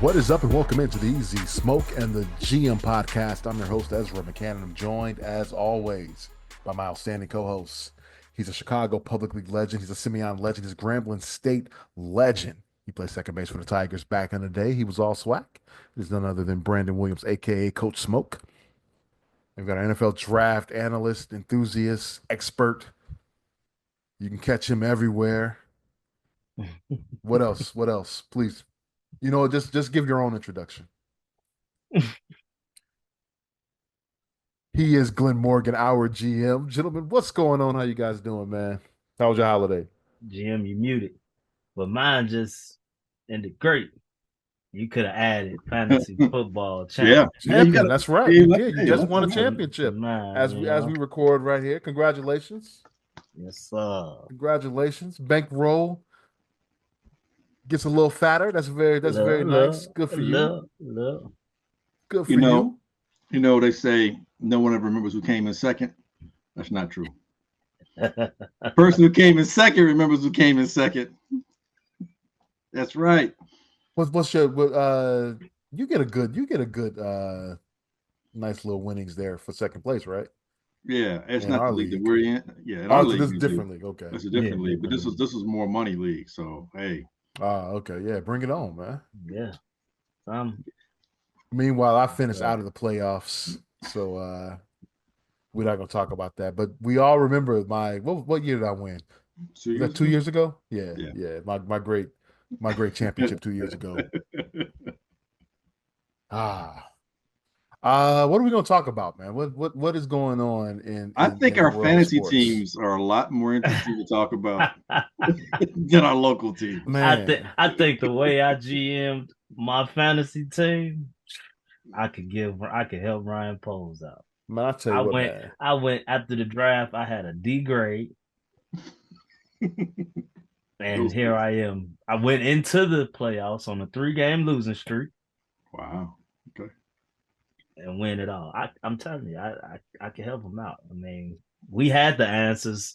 What is up, and welcome into the Easy Smoke and the GM podcast. I'm your host, Ezra McCann, and I'm joined, as always, by my outstanding co-host. He's a Chicago Public League legend. He's a Simeon legend. He's a Grambling State legend. He played second base for the Tigers back in the day. He was all swag. He's none other than Brandon Williams, a.k.a. Coach Smoke. We've got an NFL draft analyst, enthusiast, expert. You can catch him everywhere. What else? What else? Please. Just give your own introduction. He is Glenn Morgan, our GM. Gentlemen, what's going on? How you guys doing, man? How was your holiday? GM, you muted. But mine just ended great. You could have added fantasy football Yeah, champion. yeah, you Champion, got that's right. hey, You did. You hey, just let's won a go. championship Mine, as we record right here. Congratulations. Yes, sir. Congratulations. Bankroll gets a little fatter. That's very nice. Good for you. Good for You know, you. you know they say no one ever remembers who came in second. That's not true. Person who came in second remembers who came in second. That's right. What's your you get a good nice little winnings there for second place, right? Yeah, it's In not our the league that league. we're in. Yeah, in our Oh, so league this is we do. different league. Okay. That's a Yeah, different league, but this different is more money league. So hey, Okay. Yeah, bring it on, man. Yeah. Meanwhile, I finished out of the playoffs, so we're not gonna talk about that. But we all remember what year did I win? 2 Was that years 2 ago. years ago? Yeah, Yeah. yeah. My great championship 2 years ago. Ah. What are we gonna talk about, man? What is going on I in think the our world of fantasy sports? teams are a lot more interesting to talk about than our local teams. Man, I think the way I GM'd my fantasy team, I could help Ryan Poles out. man, I tell you what, man. I went after the draft, I had a D grade. And Those here guys. I am. I went into the playoffs on a 3-game losing streak Wow. Okay. and win it all. I'm telling you, I can help him out. I mean, we had the answers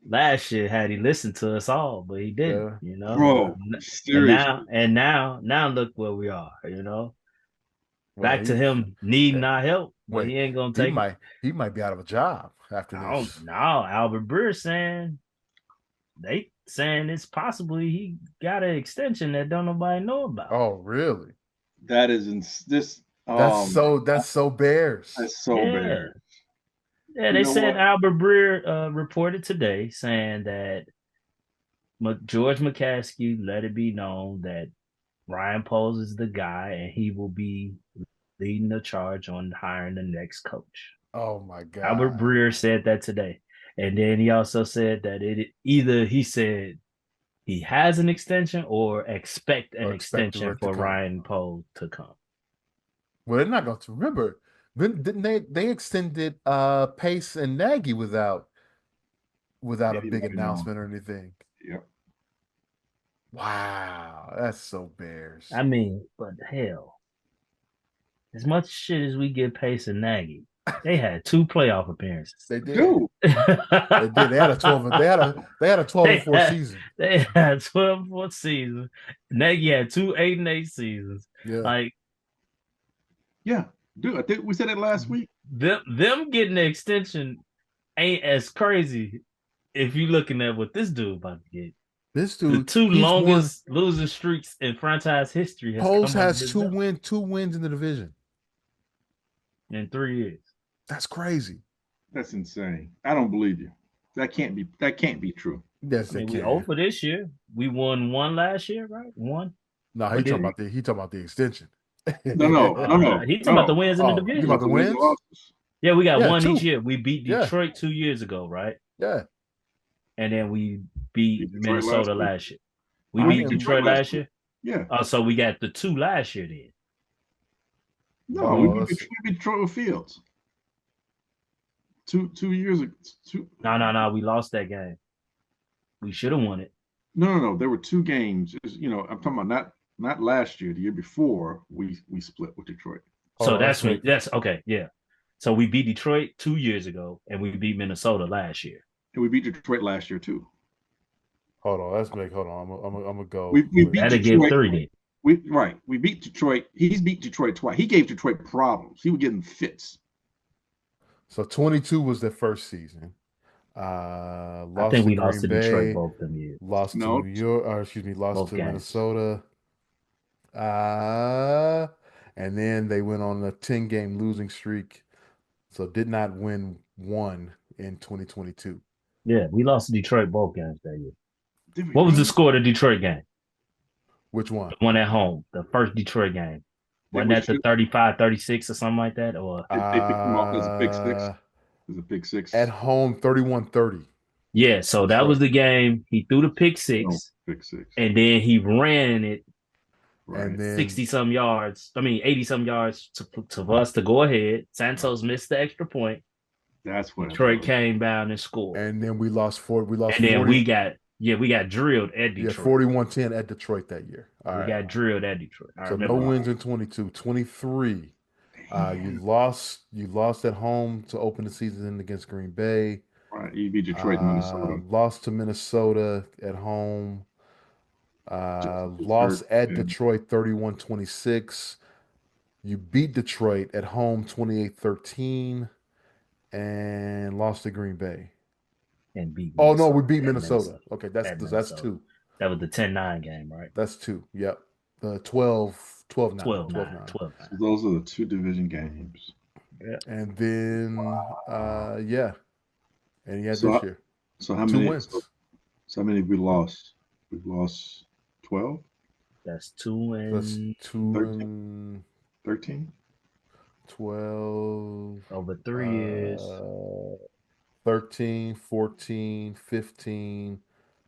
last year had he listened to us all, but he didn't, Yeah, you know. yeah. Bro, seriously. And now look where we are, you know. Well, Back to him needing our help, but wait, he ain't gonna he take it. might be out of a job after I don't this. know. Albert Breer saying it's possibly he got an extension that don't nobody know about. Oh, really? That is this. Oh my, That's so Bears. that's so Yeah. bad. Yeah, You they know said what? Albert Breer reported today saying that George McCaskey let it be known that Ryan Poles is the guy and he will be leading the charge on hiring the next coach. Oh my Albert God. Breer said that today. And then he also said that he said he has an extension or expect an Or expect the extension work to for come. Ryan Poles to come. Well, they're not going to remember. Didn't they extended Pace and Nagy without a big Anybody know? announcement or anything? Yep. Wow, that's so Bears. I mean, but hell, as much shit as we give Pace and Nagy, they had 2 playoff appearances. They did. Dude, They did. They had a 12. They had a 12-4 season. They had 12 seasons. Nagy had 2 8-8 seasons. Yeah. Like yeah, dude. I think we said it last week. them getting the extension ain't as crazy if you looking at what this dude about to get. This The dude, 2 he's won. longest losing streaks in franchise history has Post come under has his two belt wins in the division. in 3 years. That's crazy. That's insane. I don't believe you. That can't be true. Yes, I they mean, we can. 0 for this year. We won 1 last year, right? 1. No, But he talking about the extension. No. He talking about the wins in the Oh, you division. about the wins? Yeah, we got Yeah, one 2. each year. We beat Yeah. Detroit 2 years ago, right? Yeah. And then we beat Detroit Minnesota last last year. We I beat am- Detroit last year. Yeah. So we got the 2 last year then. No, Oh, we beat Detroit Fields. 2 years ago. No. We lost that game. We should have won it. No. There were 2 games. I'm talking about not last year. The year before we split with Detroit. Hold So on, that's okay. Yeah. So we beat Detroit 2 years ago, and we beat Minnesota last year. And we beat Detroit last year too. hold on. Let's make. Hold on. I'm gonna go. We beat That'll give Detroit. 3 then. We beat Detroit. He's beat Detroit twice. He gave Detroit problems. He was getting fits. So 22 was their first season. I Lost think to we lost Green to Detroit Bay, both them years. lost to No, New York, or excuse me, lost Both to games. Minnesota. Uh, and then they went on a 10-game losing streak. So did not win one in 2022. Yeah, we lost to Detroit both games that year. did we What was the really? score of the Detroit game? Which one? The one at home, the first Detroit game. It Wasn't was that the 35-36 or something like that? Or they picked him off as a pick six. Uh, It was a pick six. at home, 31-30. yeah, so that was the game. He threw the pick No, six, pick six. and then he ran it Right. And then 60 some yards. I mean, 80 some yards to us to go ahead. Santos missed the extra point. That's what Detroit it was. came down and scored. and then we lost And then 40. we got drilled at Yeah, Detroit. 41-10 at Detroit that year. All We right. got drilled at Detroit. I So no remember. wins in 22. 23. You lost at home to open the season against Green Bay. Right. You beat Detroit and Minnesota. Lost to Minnesota at home. Justin Lost Fitzgerald, at yeah. Detroit 31-26. You beat Detroit at home 28-13 and lost to Green Bay. And beat Oh no, Minnesota. we beat At Minnesota. Okay, that's Minnesota. two. That was the 10-9 game, right? That's two. Yep. 12-9. 12-9. 12-9. 12-9. So those are the two division games. And then yeah. And yeah, So this year. So how 2 many? wins. So how many have we lost? We've lost 12, That's 2 and That's 2 13. and 13. 12. over 3 years. 13, 14, 15,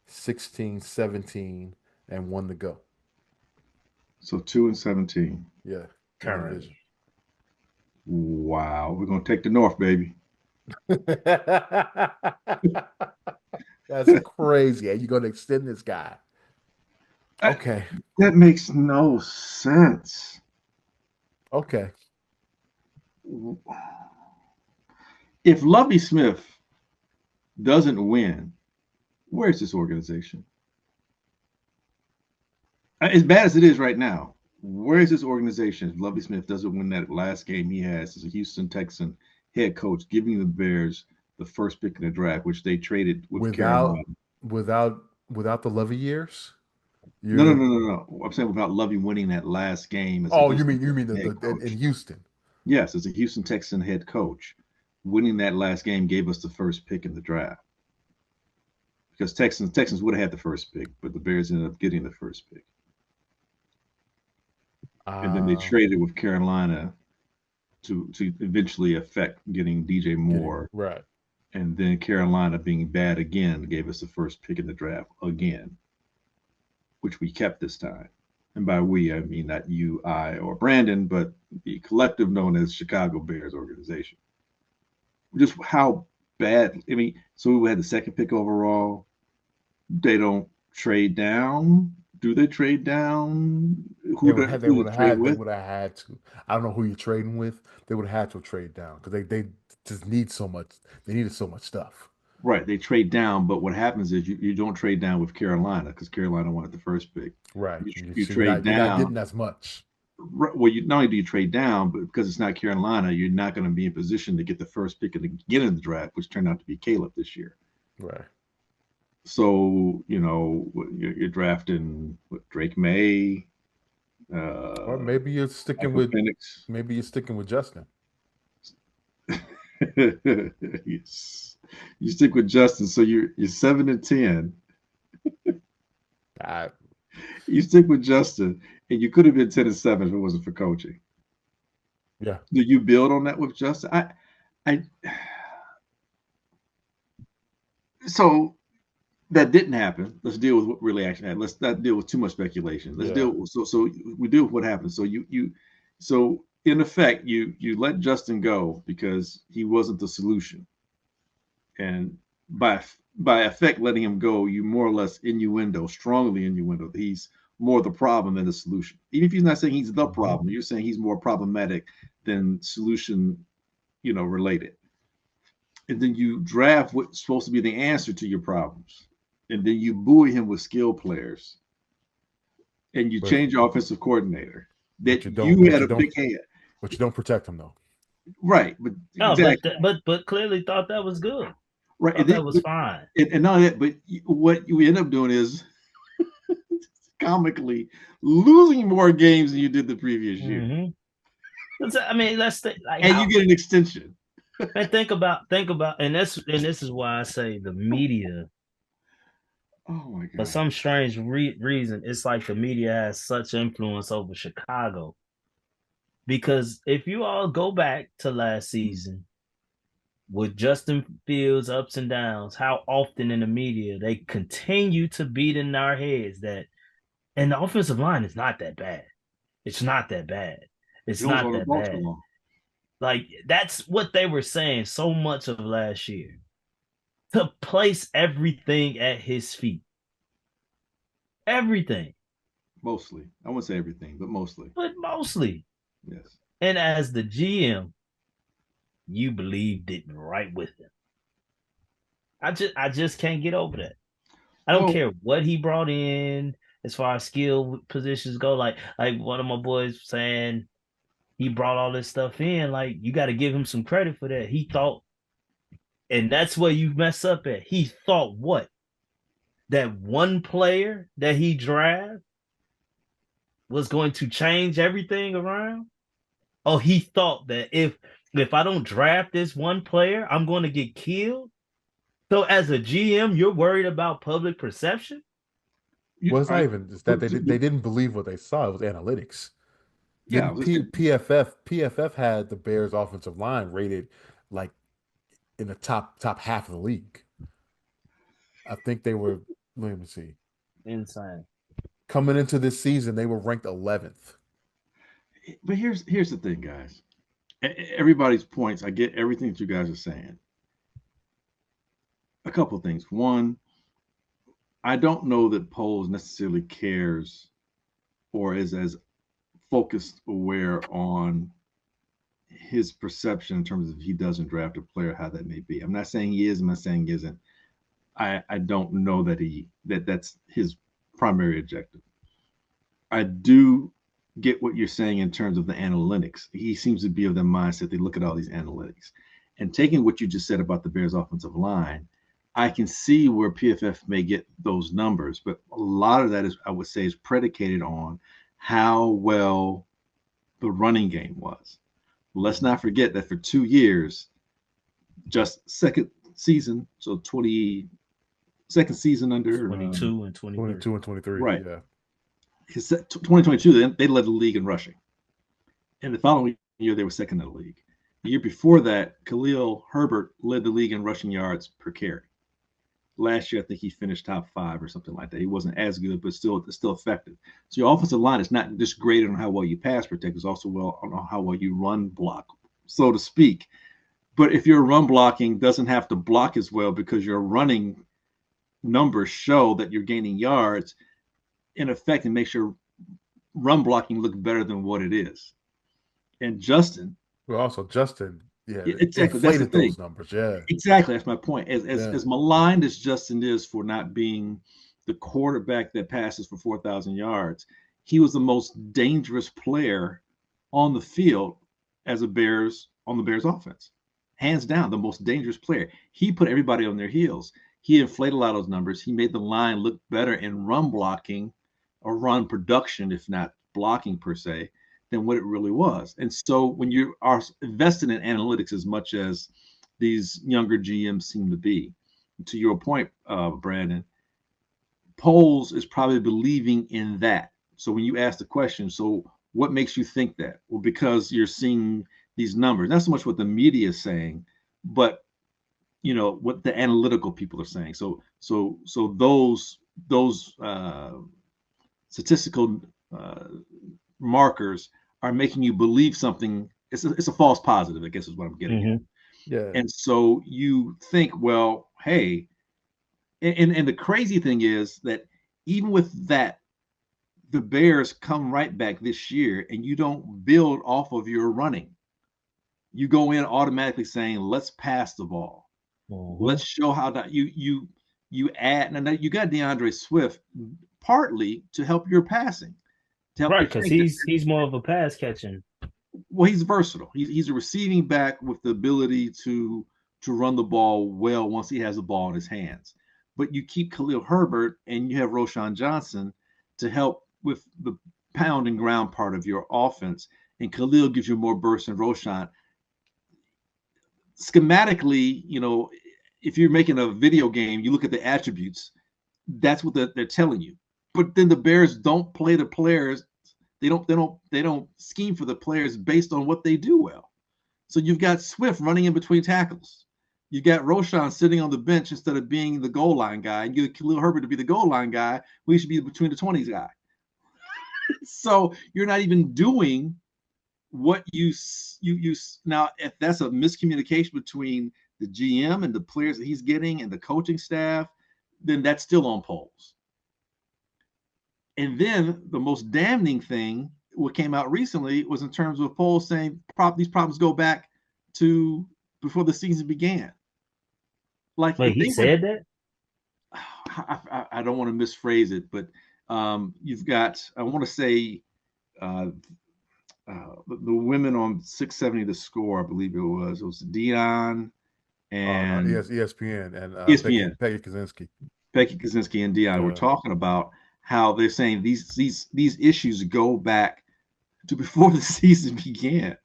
16, 17, and 1 to go. So 2 and 17. Yeah. in the Currently. division. Wow. We're gonna take the North, baby. That's crazy. You're going to extend this guy. Okay. That makes no sense. Okay. If Lovie Smith doesn't win, where's this organization? As bad as it is right now, where is this organization if Lovie Smith doesn't win that last game he has as a Houston Texan head coach, giving the Bears the first pick in the draft, which they traded with Carolina? Without the Lovey years? No. I'm saying without Lovie winning that last game. You mean in Houston? Yes, as a Houston Texan head coach, winning that last game gave us the first pick in the draft. Because Texans would have had the first pick, but the Bears ended up getting the first pick. And then they traded with Carolina to eventually affect getting DJ Moore. Right. And then Carolina being bad again gave us the first pick in the draft again, which we kept this time. And by we, I mean not you, I, or Brandon, but the collective known as Chicago Bears organization. Just how bad. I mean, so we had the second pick overall. They don't trade down. Do they trade down? They would have had to. I don't know who you're trading with. They would have had to trade down because they just need so much. They needed so much stuff. Right. They trade down, but what happens is you don't trade down with Carolina because Carolina wanted the first pick. Right. You trade down. You're not getting as much. Right, well, not only do you trade down, but because it's not Carolina, you're not going to be in position to get the first pick at the beginning of the draft, which turned out to be Caleb this year. Right. So, you're drafting Drake May. Or maybe you're sticking with Penix. Maybe you're sticking with Justin. Yes. You stick with Justin, so you're 7-10. You stick with Justin, and you could have been 10-7 if it wasn't for coaching. Yeah. Do you build on that with Justin? So that didn't happen. Let's deal with what really actually happened. Let's not deal with too much speculation. Let's deal. So we deal with what happened. So so in effect, you let Justin go because he wasn't the solution, and by effect letting him go, you more or less strongly innuendo that he's more the problem than the solution. Even if he's not saying he's the problem, you're saying he's more problematic than solution, related. And then you draft what's supposed to be the answer to your problems. And then you buoy him with skill players. and you change your offensive coordinator, that you you had a big hand. But you don't protect him though. Right, but No, exactly. but clearly thought that was good. Right, Thought that was fine. And not that, but what you end up doing is comically losing more games than you did the previous year. Mm-hmm. I mean, let's think, like, and you get an extension. And think about, and this is why I say the media. Oh my God! For some strange reason, it's like the media has such influence over Chicago. Because if you all go back to last season with Justin Fields' ups and downs, how often in the media they continue to beat in our heads that, and the offensive line is not that bad. It's not that bad. It's Jones not on the that ball too bad. long. Like, that's what they were saying so much of last year. To place everything at his feet. Everything. Mostly. I wouldn't say everything, but mostly. But mostly. Yes. And as the GM, you believed it right with him. I just can't get over that. I don't care what he brought in as far as skill positions go. Like one of my boys saying he brought all this stuff in. Like, you got to give him some credit for that. He thought, and that's where you mess up at. He thought what? That one player that he drafted was going to change everything around? Oh, he thought that if I don't draft this one player, I'm going to get killed. So as a GM, you're worried about public perception? Well, it's not even just that they didn't believe what they saw. It was analytics. Yeah, PFF had the Bears' offensive line rated like in the top half of the league. I think they were. Let me see. Insane. Coming into this season, they were ranked 11th. But here's the thing, guys. Everybody's points. I get everything that you guys are saying. A couple of things. One, I don't know that Poles necessarily cares or is as focused, aware on his perception in terms of if he doesn't draft a player, how that may be. I'm not saying he is. I'm not saying he isn't. I don't know that that's his primary objective. I do get what you're saying in terms of the analytics. He seems to be of the mindset they look at all these analytics. And taking what you just said about the Bears offensive line, I can see where PFF may get those numbers, but a lot of that is, I would say, is predicated on how well the running game was. Let's not forget that for 2 years, just second season, so 22nd season under 22 and 23. 22 and 23. Right. Yeah. 2022, they led the league in rushing. And the following year, they were second in the league. The year before that, Khalil Herbert led the league in rushing yards per carry. Last year, I think he finished top 5 or something like that. He wasn't as good, but still effective. So your offensive line is not just great on how well you pass protect, it's also well on how well you run block, so to speak. But if your run blocking doesn't have to block as well because your running numbers show that you're gaining yards, in effect, it makes your run blocking look better than what it is. And Justin. Well, also Justin, yeah, exactly. That's the thing. Those numbers, yeah. Exactly. That's my point. As maligned as Justin is for not being the quarterback that passes for 4,000 yards, he was the most dangerous player on the field as on the Bears offense. Hands down, the most dangerous player. He put everybody on their heels. He inflated a lot of those numbers. He made the line look better in run blocking or run production, if not blocking per se, than what it really was. And so when you are invested in analytics as much as these younger GMs seem to be, to your point, Brandon, Poles is probably believing in that. So when you ask the question, so what makes you think that? Well, because you're seeing these numbers, not so much what the media is saying, but what the analytical people are saying. So those statistical markers are making you believe something. It's a false positive, I guess is what I'm getting at. Yeah. And so you think, well, hey, and the crazy thing is that even with that, the Bears come right back this year, and you don't build off of your running. You go in automatically saying, let's pass the ball. Let's show how that you you add, now you got DeAndre Swift partly to help your passing, to help Right, your because change. he's more of a pass catching. Well, he's versatile. He's a receiving back with the ability to run the ball well once he has the ball in his hands. But you keep Khalil Herbert and you have Roshan Johnson to help with the pound and ground part of your offense. And Khalil gives you more burst than Roshan. Schematically, if you're making a video game, you look at the attributes, that's what they're telling you. But then the Bears don't play the players. They don't scheme for the players based on what they do well. So you've got Swift running in between tackles. You got Roshan sitting on the bench instead of being the goal line guy. And you get Khalil Herbert to be the goal line guy. We should be between the 20s guy. So you're not even doing what you now. If that's a miscommunication between the GM and the players that he's getting and the coaching staff, then that's still on polls. And then the most damning thing, what came out recently, was in terms of polls saying these problems go back to before the season began. Like, Wait, he said that? I don't want to misphrase it, but you've got, I want to say, the women on 670 The Score, I believe it was Dion and ESPN and ESPN. Peggy Kaczynski. Becky Kaczynski and Dion were talking about how they're saying these issues go back to before the season began.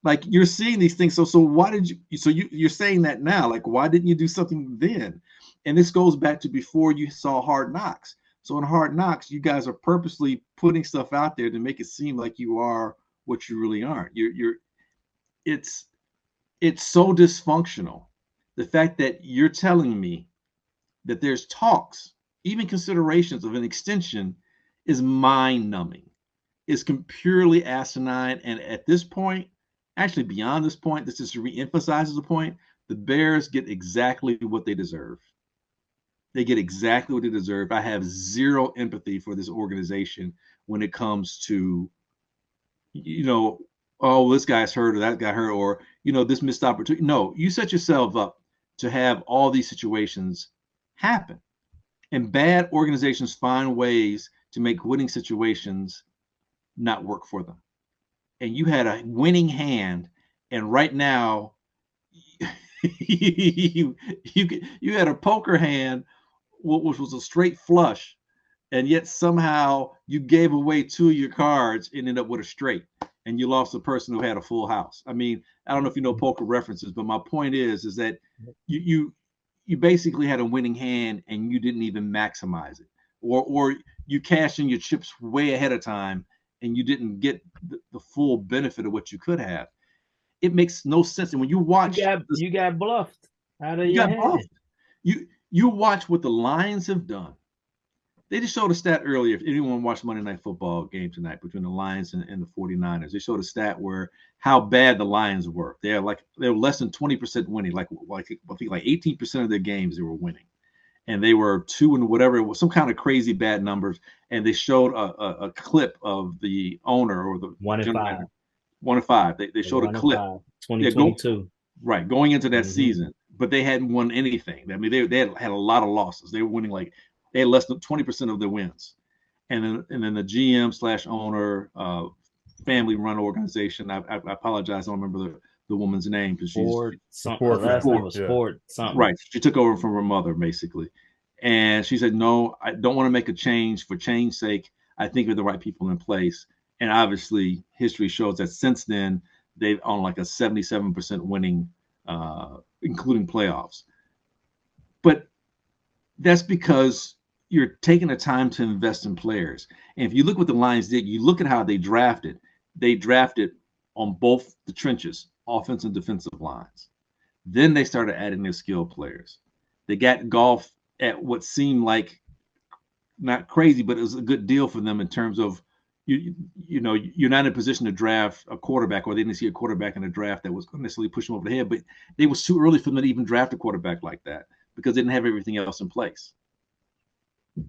Like, you're seeing these things. So why did you? So you're saying that now? Like, why didn't you do something then? And this goes back to before you saw Hard Knocks. So in Hard Knocks, you guys are purposely putting stuff out there to make it seem like you are what you really aren't. It's so dysfunctional. The fact that you're telling me that there's talks, even considerations of an extension, is mind-numbing. It's purely asinine. And at this point, actually beyond this point, this just re-emphasizes the point, the Bears get exactly what they deserve. They get exactly what they deserve. I have zero empathy for this organization when it comes to, oh, this guy's hurt or that guy hurt, or, this missed opportunity. No, you set yourself up to have all these situations happen. And bad organizations find ways to make winning situations not work for them. And you had a winning hand, and right now you had a poker hand, which was a straight flush, and yet somehow you gave away two of your cards and ended up with a straight, and you lost the person who had a full house. I mean, I don't know if you know poker references, but my point is that you basically had a winning hand and you didn't even maximize it, or you cashed in your chips way ahead of time and you didn't get the full benefit of what you could have. It makes no sense. And when you watch, you got bluffed out of your hand. Bluffed. You watch what the Lions have done. They just showed a stat earlier. If anyone watched Monday Night Football game tonight between the Lions and the 49ers, they showed a stat where how bad the Lions were. They're less than 20% winning. Like I think like 18% of their games they were winning, and they were 2 and whatever. It was some kind of crazy bad numbers. And they showed a clip of the owner or the 1-5. 1-5. They showed a clip. 2022. Right, going into that season, but they hadn't won anything. I mean, they had a lot of losses. They were winning they had less than 20% of their wins, and then the GM/owner, family-run organization. I apologize, I don't remember the woman's name because she's last name was Ford something. Right, she took over from her mother basically, and she said, "No, I don't want to make a change for change's sake. I think we're the right people in place." And obviously, history shows that since then they've on like a 77% winning, including playoffs. But that's because you're taking the time to invest in players. And if you look what the Lions did, you look at how they drafted. They drafted on both the trenches, offensive and defensive lines. Then they started adding their skilled players. They got Goff at what seemed like not crazy, but it was a good deal for them in terms of you're not in a position to draft a quarterback, or they didn't see a quarterback in the draft that was going to necessarily push them over the head. But it was too early for them to even draft a quarterback like that because they didn't have everything else in place.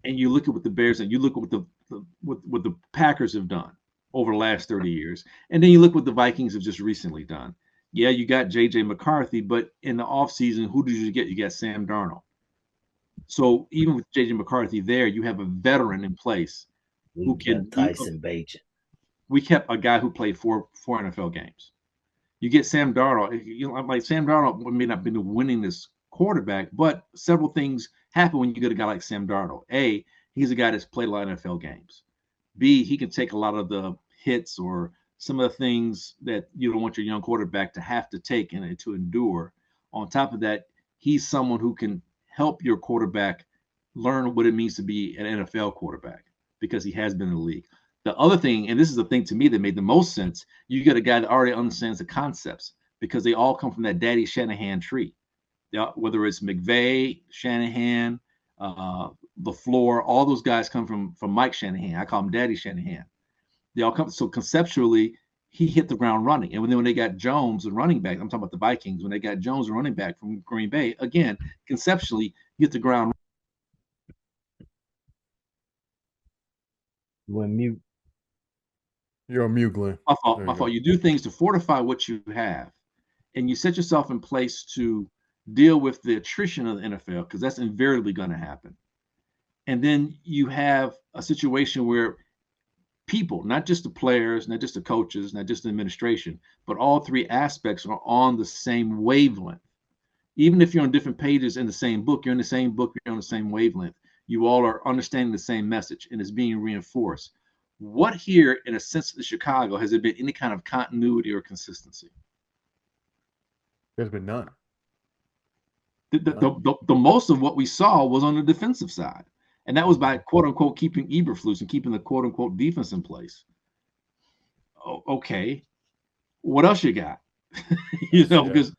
And you look at what the Bears and you look at what the Packers have done over the last 30 years, and then you look what the Vikings have just recently done. Yeah, you got J.J. McCarthy, but in the offseason, who did you get? You got Sam Darnold. So even with JJ McCarthy there, you have a veteran in place We who can. kept Tyson Bagent. We kept a guy who played four NFL games. You get Sam Darnold. Like Sam Darnold may not have been the winningest quarterback, but several things happen when you get a guy like Sam Darnold. A, he's a guy that's played a lot of NFL games. B, he can take a lot of the hits or some of the things that you don't want your young quarterback to have to take and to endure. On top of that, he's someone who can help your quarterback learn what it means to be an NFL quarterback because he has been in the league. The other thing, and this is the thing to me that made the most sense, you get a guy that already understands the concepts because they all come from that Daddy Shanahan tree. Whether it's McVay, Shanahan, LaFleur, all those guys come from Mike Shanahan. I call him Daddy Shanahan. They all come. So conceptually, he hit the ground running. And then when they got Jones and running back, I'm talking about the Vikings, when they got Jones and running back from Green Bay, again, conceptually, he hit the ground. When mute. You're on mute, Glenn. My fault. My fault. You do things to fortify what you have, and you set yourself in place to deal with the attrition of the NFL because that's invariably going to happen. And then you have a situation where people, not just the players, not just the coaches, not just the administration, but all three aspects are on the same wavelength. Even if you're on different pages in the same book, you're in the same book, you're on the same wavelength. You all are understanding the same message and it's being reinforced. What here, in a sense, of Chicago, has there been any kind of continuity or consistency? There's been none. The most of what we saw was on the defensive side. And that was by quote unquote keeping Eberflus and keeping the quote unquote defense in place. Okay. What else you got? Because,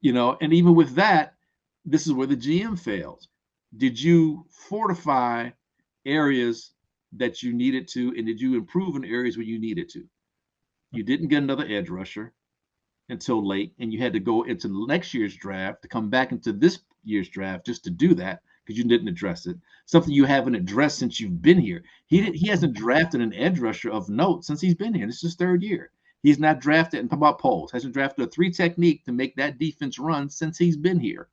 and even with that, this is where the GM fails. Did you fortify areas that you needed to, and did you improve in areas where you needed to? You didn't get another edge rusher until late, and you had to go into next year's draft to come back into this year's draft just to do that because you didn't address it. Something you haven't addressed since you've been here. He hasn't drafted an edge rusher of note since he's been here. This is his third year. He's not drafted, and talk about Poles, hasn't drafted a 3 technique to make that defense run since he's been here.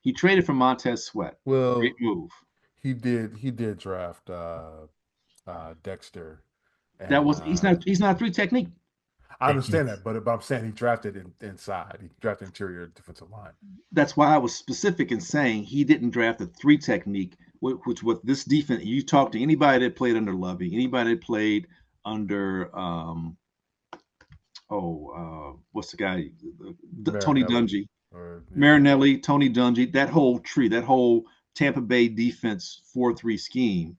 He traded for Montez Sweat. Well, great move. He did draft Dexter. And, that was he's not a 3 technique. I understand that, but I'm saying he drafted inside. He drafted interior defensive line. That's why I was specific in saying he didn't draft a 3 technique, which with this defense, you talk to anybody that played under Lovey, anybody that played under what's the guy? Tony Dungy. Marinelli, Tony Dungy, that whole tree, that whole Tampa Bay defense 4-3 scheme,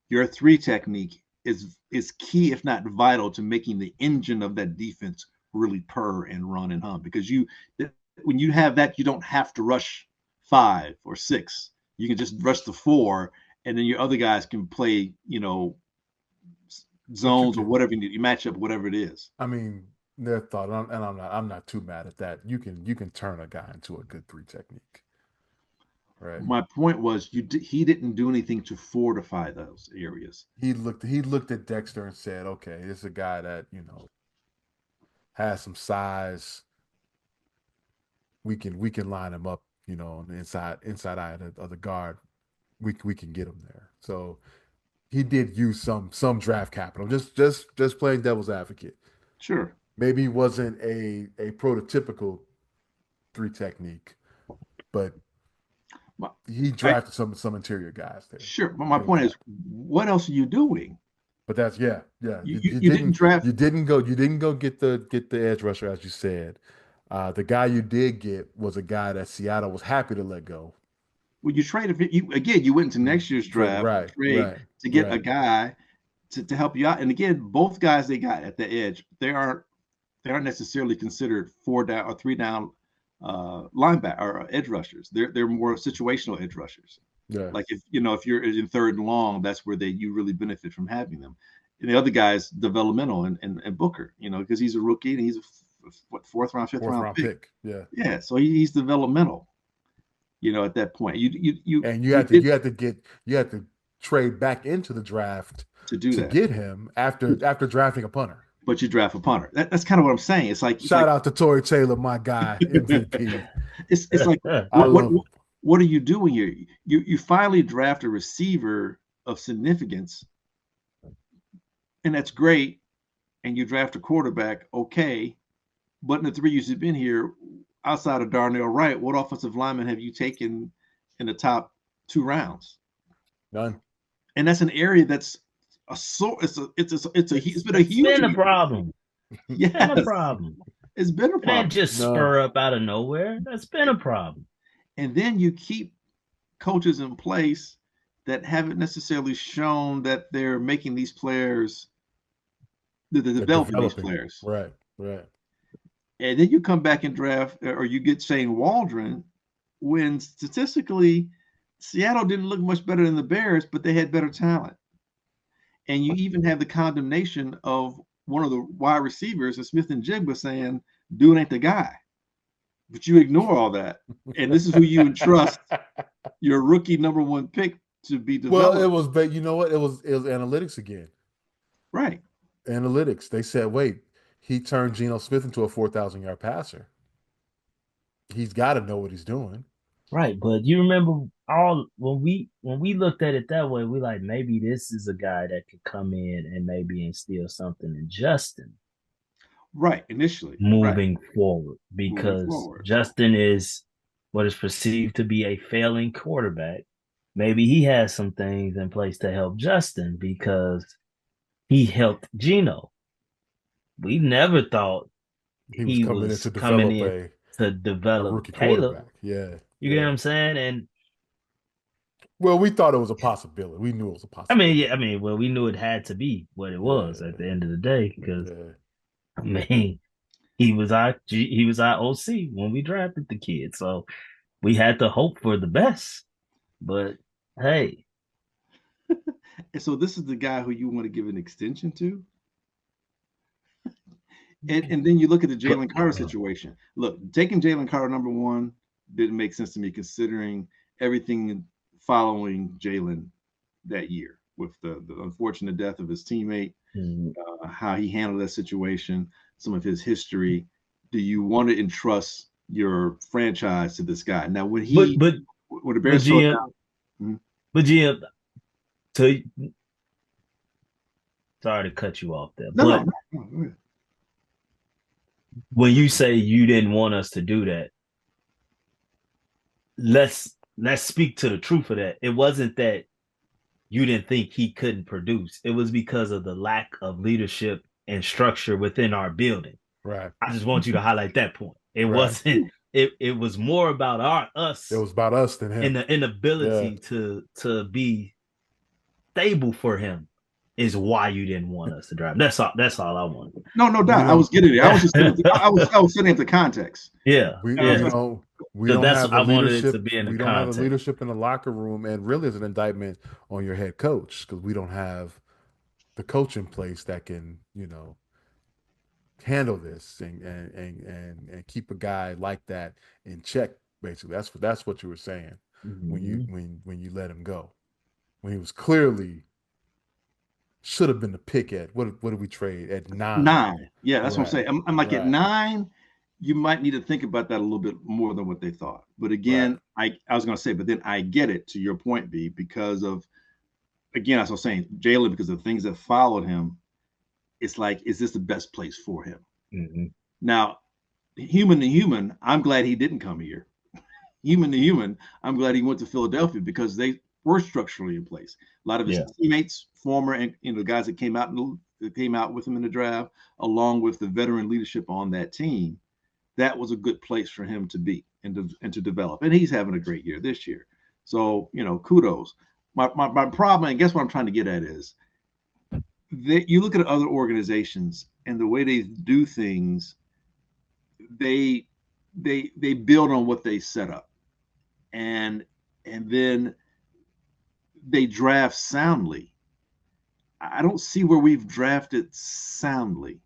your 3 technique is key, if not vital, to making the engine of that defense really purr and run and hum. Because when you have that, you don't have to rush 5 or 6. You can just rush the 4, and then your other guys can play, zones or whatever you need. You match up whatever it is. I mean, their thought, and I'm not too mad at that. You can turn a guy into a good 3 technique. Right. My point was, he didn't do anything to fortify those areas. He looked at Dexter and said, "Okay, this is a guy that has some size. We can line him up, on the inside eye of the guard. We can get him there." So he did use some draft capital. Just playing devil's advocate. Sure. Maybe he wasn't a prototypical 3 technique, but he drafted some interior guys there. Sure, but my point is, what else are you doing? But that's yeah. You didn't draft. You didn't go get the edge rusher, as you said. The guy you did get was a guy that Seattle was happy to let go. Well, you traded. You went into next year's draft to get a guy to help you out. And again, both guys they got at the edge, they aren't necessarily considered 4 down or 3 down linebacker or edge rushers. They're more situational edge rushers. Yeah. Like if you're in 3rd and long, that's where you really benefit from having them. And the other guy's developmental and Booker, because he's a rookie and he's a 4th round, 5th round pick. Yeah. Yeah. So he's developmental. At that point, you had to trade back into the draft to get him after drafting a punter. But you draft a punter. That's kind of what I'm saying. It's like shout out to Torrey Taylor, my guy, MVP. it's like what are you doing here? You finally draft a receiver of significance, and that's great. And you draft a quarterback, okay. But in the 3 years you've been here, outside of Darnell Wright, what offensive lineman have you taken in the top 2 rounds? None. And that's an area that's it's been a It's huge been a problem. yes, Been a problem. it's been a It ain't problem. just spur up out of nowhere. That's been a problem. And then you keep coaches in place that haven't necessarily shown that they're making these players, they're developing these players. Right. And then you come back and draft, or you get Shane Waldron, when statistically Seattle didn't look much better than the Bears, but they had better talent. And you even have the condemnation of one of the wide receivers, Smith and Jigba, saying, "Dude ain't the guy." But you ignore all that, and this is who you entrust your rookie number 1 pick to be developed. Well, it was, but you know what? It was analytics again. Right. Analytics. They said, wait, he turned Geno Smith into a 4,000-yard passer. He's got to know what he's doing. Right, but you remember when we looked at it that way, we like maybe this is a guy that could come in and maybe instill something in Justin. Right, initially. Moving forward, because Justin is what is perceived to be a failing quarterback. Maybe he has some things in place to help Justin because he helped Geno. We never thought he was coming in to develop a rookie Caleb. Quarterback. Yeah. You get what I'm saying? And well, we thought it was a possibility. We knew it was a possibility. Well, we knew it had to be what it was at the end of the day because he was our OC when we drafted the kid. So we had to hope for the best. But hey. And so this is the guy who you want to give an extension to? And then you look at the Jalen Carter situation. Look, taking Jalen Carter number 1 didn't make sense to me considering everything following Jalen that year with the unfortunate death of his teammate, how he handled that situation, some of his history. Do you want to entrust your franchise to this guy? Now, when the Bears GM, but GM, sorry to cut you off there, no. When you say you didn't want us to do that, let's speak to the truth of that. It wasn't that you didn't think he couldn't produce. It was because of the lack of leadership and structure within our building. Right. I just want you to highlight that point. It wasn't. It was more about us. It was about us than him. And the inability to be stable for him is why you didn't want us to drive. That's all I wanted. No doubt. I was getting it. I was just I was sitting at the context. Yeah. We don't have the leadership. We don't have the leadership in the locker room, and really is an indictment on your head coach because we don't have the coach in place that can, handle this and keep a guy like that in check. Basically, that's what you were saying when you let him go, when he was clearly should have been the pick at what did we trade at 9? 9. Yeah, that's what I'm saying. I'm like at 9. You might need to think about that a little bit more than what they thought. But again, I was going to say, but then I get it to your point, B, because of, again, as I was saying, Jalen, because of the things that followed him, it's like, is this the best place for him? Mm-hmm. Now, human to human, I'm glad he didn't come here. Human to human, I'm glad he went to Philadelphia because they were structurally in place. A lot of his teammates, former, and guys that came out with him in the draft, along with the veteran leadership on that team, that was a good place for him to be and to develop. And he's having a great year this year. So, kudos. My problem, and guess what I'm trying to get at is that you look at other organizations and the way they do things, they build on what they set up. And then they draft soundly. I don't see where we've drafted soundly.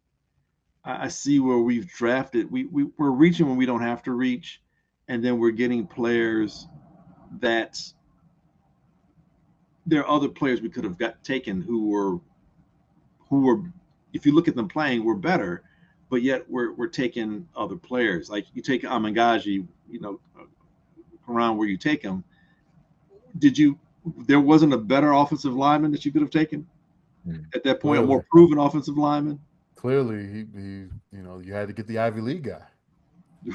I see where we've drafted. We're reaching when we don't have to reach, and then we're getting players that there are other players we could have taken who were, if you look at them playing, were better, but yet we're taking other players. Like you take Amangaji, around where you take him, there wasn't a better offensive lineman that you could have taken at that point, a more proven offensive lineman? Clearly, you had to get the Ivy League guy.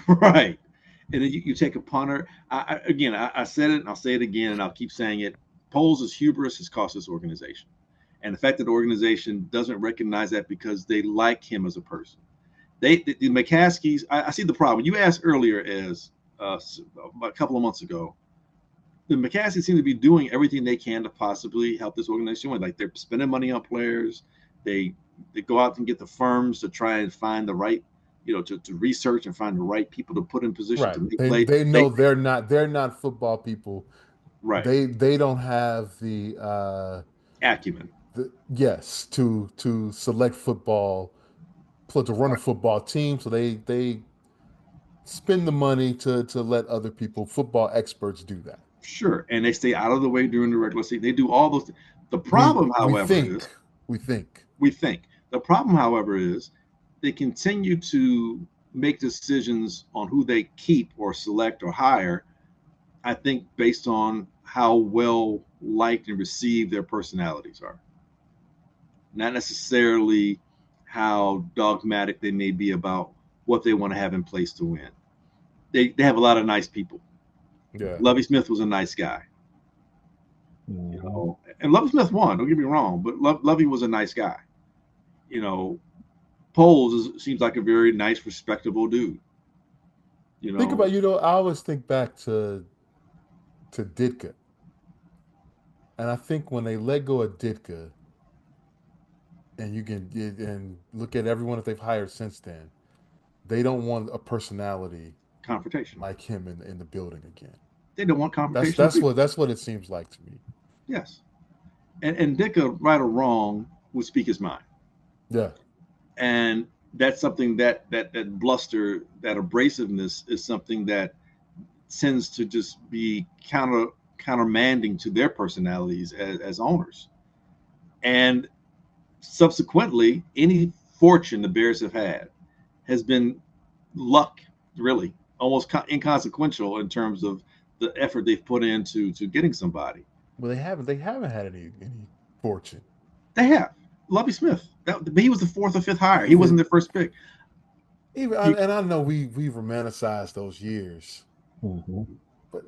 Right. And then you take a punter. I said it and I'll say it again and I'll keep saying it. Poles' hubris has cost this organization. And the fact that the organization doesn't recognize that because they like him as a person. The McCaskies, I see the problem. You asked earlier as a couple of months ago, the McCaskies seem to be doing everything they can to possibly help this organization win. Like they're spending money on players. They go out and get the firms to try and find the right, to research and find the right people to put in position Right. to make plays. They know they're not football people. Right. They don't have the acumen. Yes, to select football, to run a football team. So they spend the money to let other people, football experts, do that. Sure, and they stay out of the way during the regular season. They do all those things. The problem, however, is we think the problem, however, is they continue to make decisions on who they keep or select or hire. I think based on how well liked and received their personalities are, not necessarily how dogmatic they may be about what they want to have in place to win. They have a lot of nice people. Yeah. Lovie Smith was a nice guy. Mm-hmm. And Lovie Smith won, don't get me wrong, but Lovie was a nice guy. Poles seems like a very nice, respectable dude. Think about, I always think back to Ditka. And I think when they let go of Ditka, and you can and look at everyone that they've hired since then, they don't want a personality confrontation like him in the building again. They don't want confrontation. That's what it seems like to me. Yes, and Ditka, right or wrong, would speak his mind. Yeah, and that's something that bluster, that abrasiveness, is something that tends to just be countermanding to their personalities as owners. And subsequently, any fortune the Bears have had has been luck, really, almost inconsequential in terms of the effort they've put into getting somebody. Well, they haven't had any fortune. They have. Lovie Smith, he was the fourth or fifth hire. He wasn't their first pick. And I know we romanticized those years, mm-hmm. but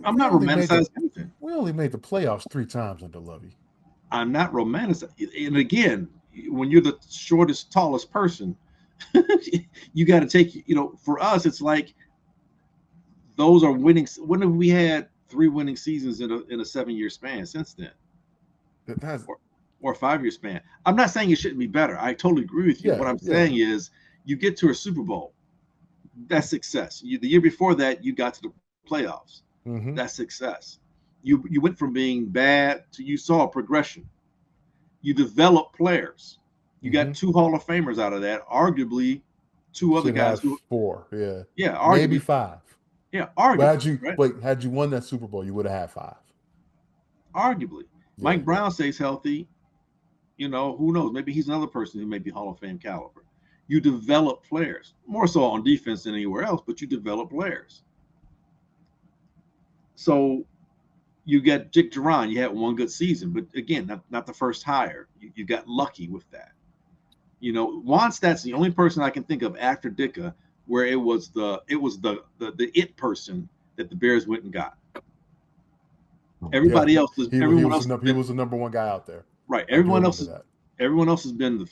I'm not romanticizing anything. We only made the playoffs 3 times under Lovie. I'm not romanticizing. And again, when you're the shortest, tallest person, you got to take. For us, it's like those are winning. When have we had 3 winning seasons in a 7-year span since then? Or a 5-year span. I'm not saying it shouldn't be better. I totally agree with you. What I'm saying is, you get to a Super Bowl, that's success. The year before that, you got to the playoffs. Mm-hmm. That's success. You went from being bad to, you saw a progression. You developed players. You got 2 Hall of Famers out of that. Arguably, 2 other guys. 4, yeah, arguably, maybe 5. Yeah, arguably. Had you won that Super Bowl, you would have had 5. Arguably, Mike Brown stays healthy. Who knows? Maybe he's another person who may be Hall of Fame caliber. You develop players, more so on defense than anywhere else, but you develop players. So you got Dick Duran. You had 1 good season, but again, not the first hire. You got lucky with that. Wannstedt's the only person I can think of after Ditka where it was the it person that the Bears went and got. Everybody else was. He was the number 1 guy out there. Right. Everyone else has been the,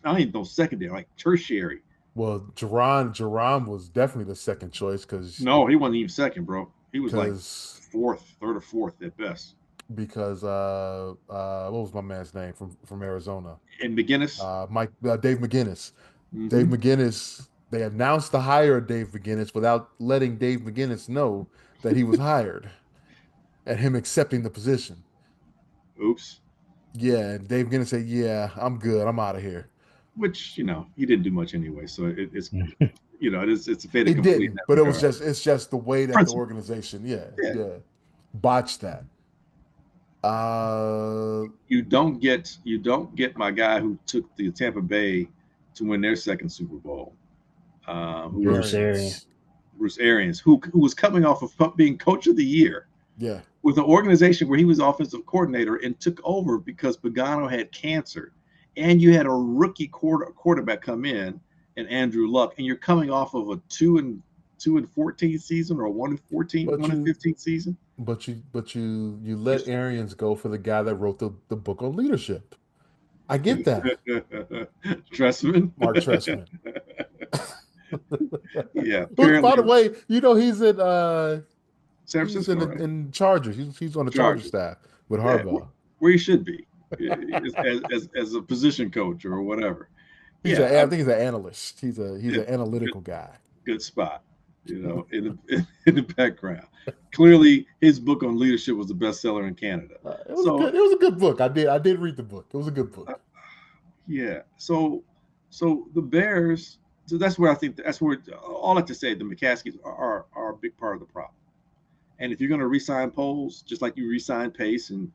I don't even know, secondary, like tertiary. Well, Jerron was definitely the second choice because no, he wasn't even second, bro. He was like third or fourth at best. Because what was my man's name from Arizona? And McGinnis. Dave McGinnis. Mm-hmm. Dave McGinnis. They announced the hire of Dave McGinnis without letting Dave McGinnis know that he was hired, and him accepting the position. Oops. Yeah, Dave McGinnis said, "Yeah, I'm good. I'm out of here." Which he didn't do much anyway, so it's it's a fait accompli. He didn't, but it's just the way that the organization, botched that. You don't get my guy who took the Tampa Bay to win their second Super Bowl. Bruce Arians. Bruce Arians, who was coming off of being coach of the year. Yeah. With an organization where he was offensive coordinator and took over because Pagano had cancer, and you had a rookie quarterback come in and Andrew Luck, and you're coming off of a 2-14 season or a 1-15 season. But you let Arians go for the guy that wrote the book on leadership. I get that. Tressman. Mark Tressman. Yeah. By the way, he's in San Francisco, right? in Chargers. He's on the Chargers staff with Harbaugh. Where he should be as a position coach or whatever. I think he's an analyst. He's an analytical guy. Good spot, in the background. Clearly, his book on leadership was the bestseller in Canada. It was a good book. I did read the book. It was a good book. Yeah. So the Bears. So that's where all I have to say. The McCaskies are a big part of the problem. And if you're going to re-sign Poles, just like you re-sign Pace, and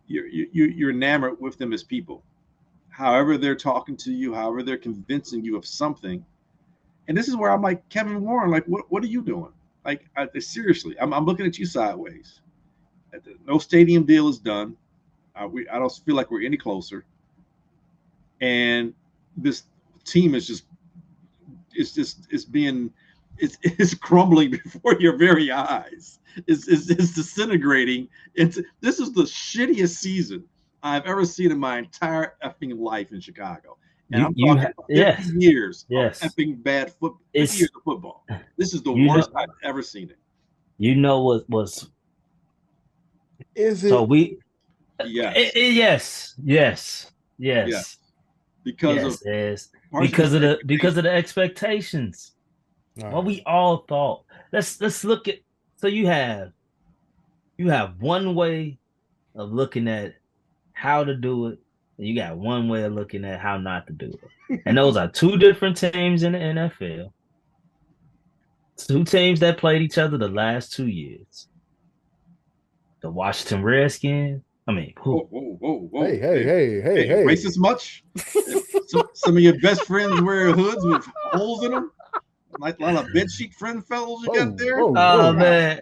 you're enamored with them as people, however they're talking to you, however they're convincing you of something. And this is where I'm like, Kevin Warren, like, what are you doing? Like, seriously, I'm looking at you sideways. No stadium deal is done. I don't feel like we're any closer. And this team is it's crumbling before your very eyes. It's disintegrating. This is the shittiest season I've ever seen in my entire effing life in Chicago. And I'm talking about 50 years of effing bad football. 50 years of football. This is the worst I've ever seen it. You know what was? Is it? So we. Yes. Yes. Because of the expectations. Right. What we all thought. Let's look at. So you have one way of looking at how to do it, and you got one way of looking at how not to do it. And those are two different teams in the NFL. Two teams that played each other the last 2 years. The Washington Redskins. I mean, who? Whoa. Hey. Racist much? Some of your best friends wear hoods with holes in them? Like a lot of bedsheet friend fellows you got there? Man.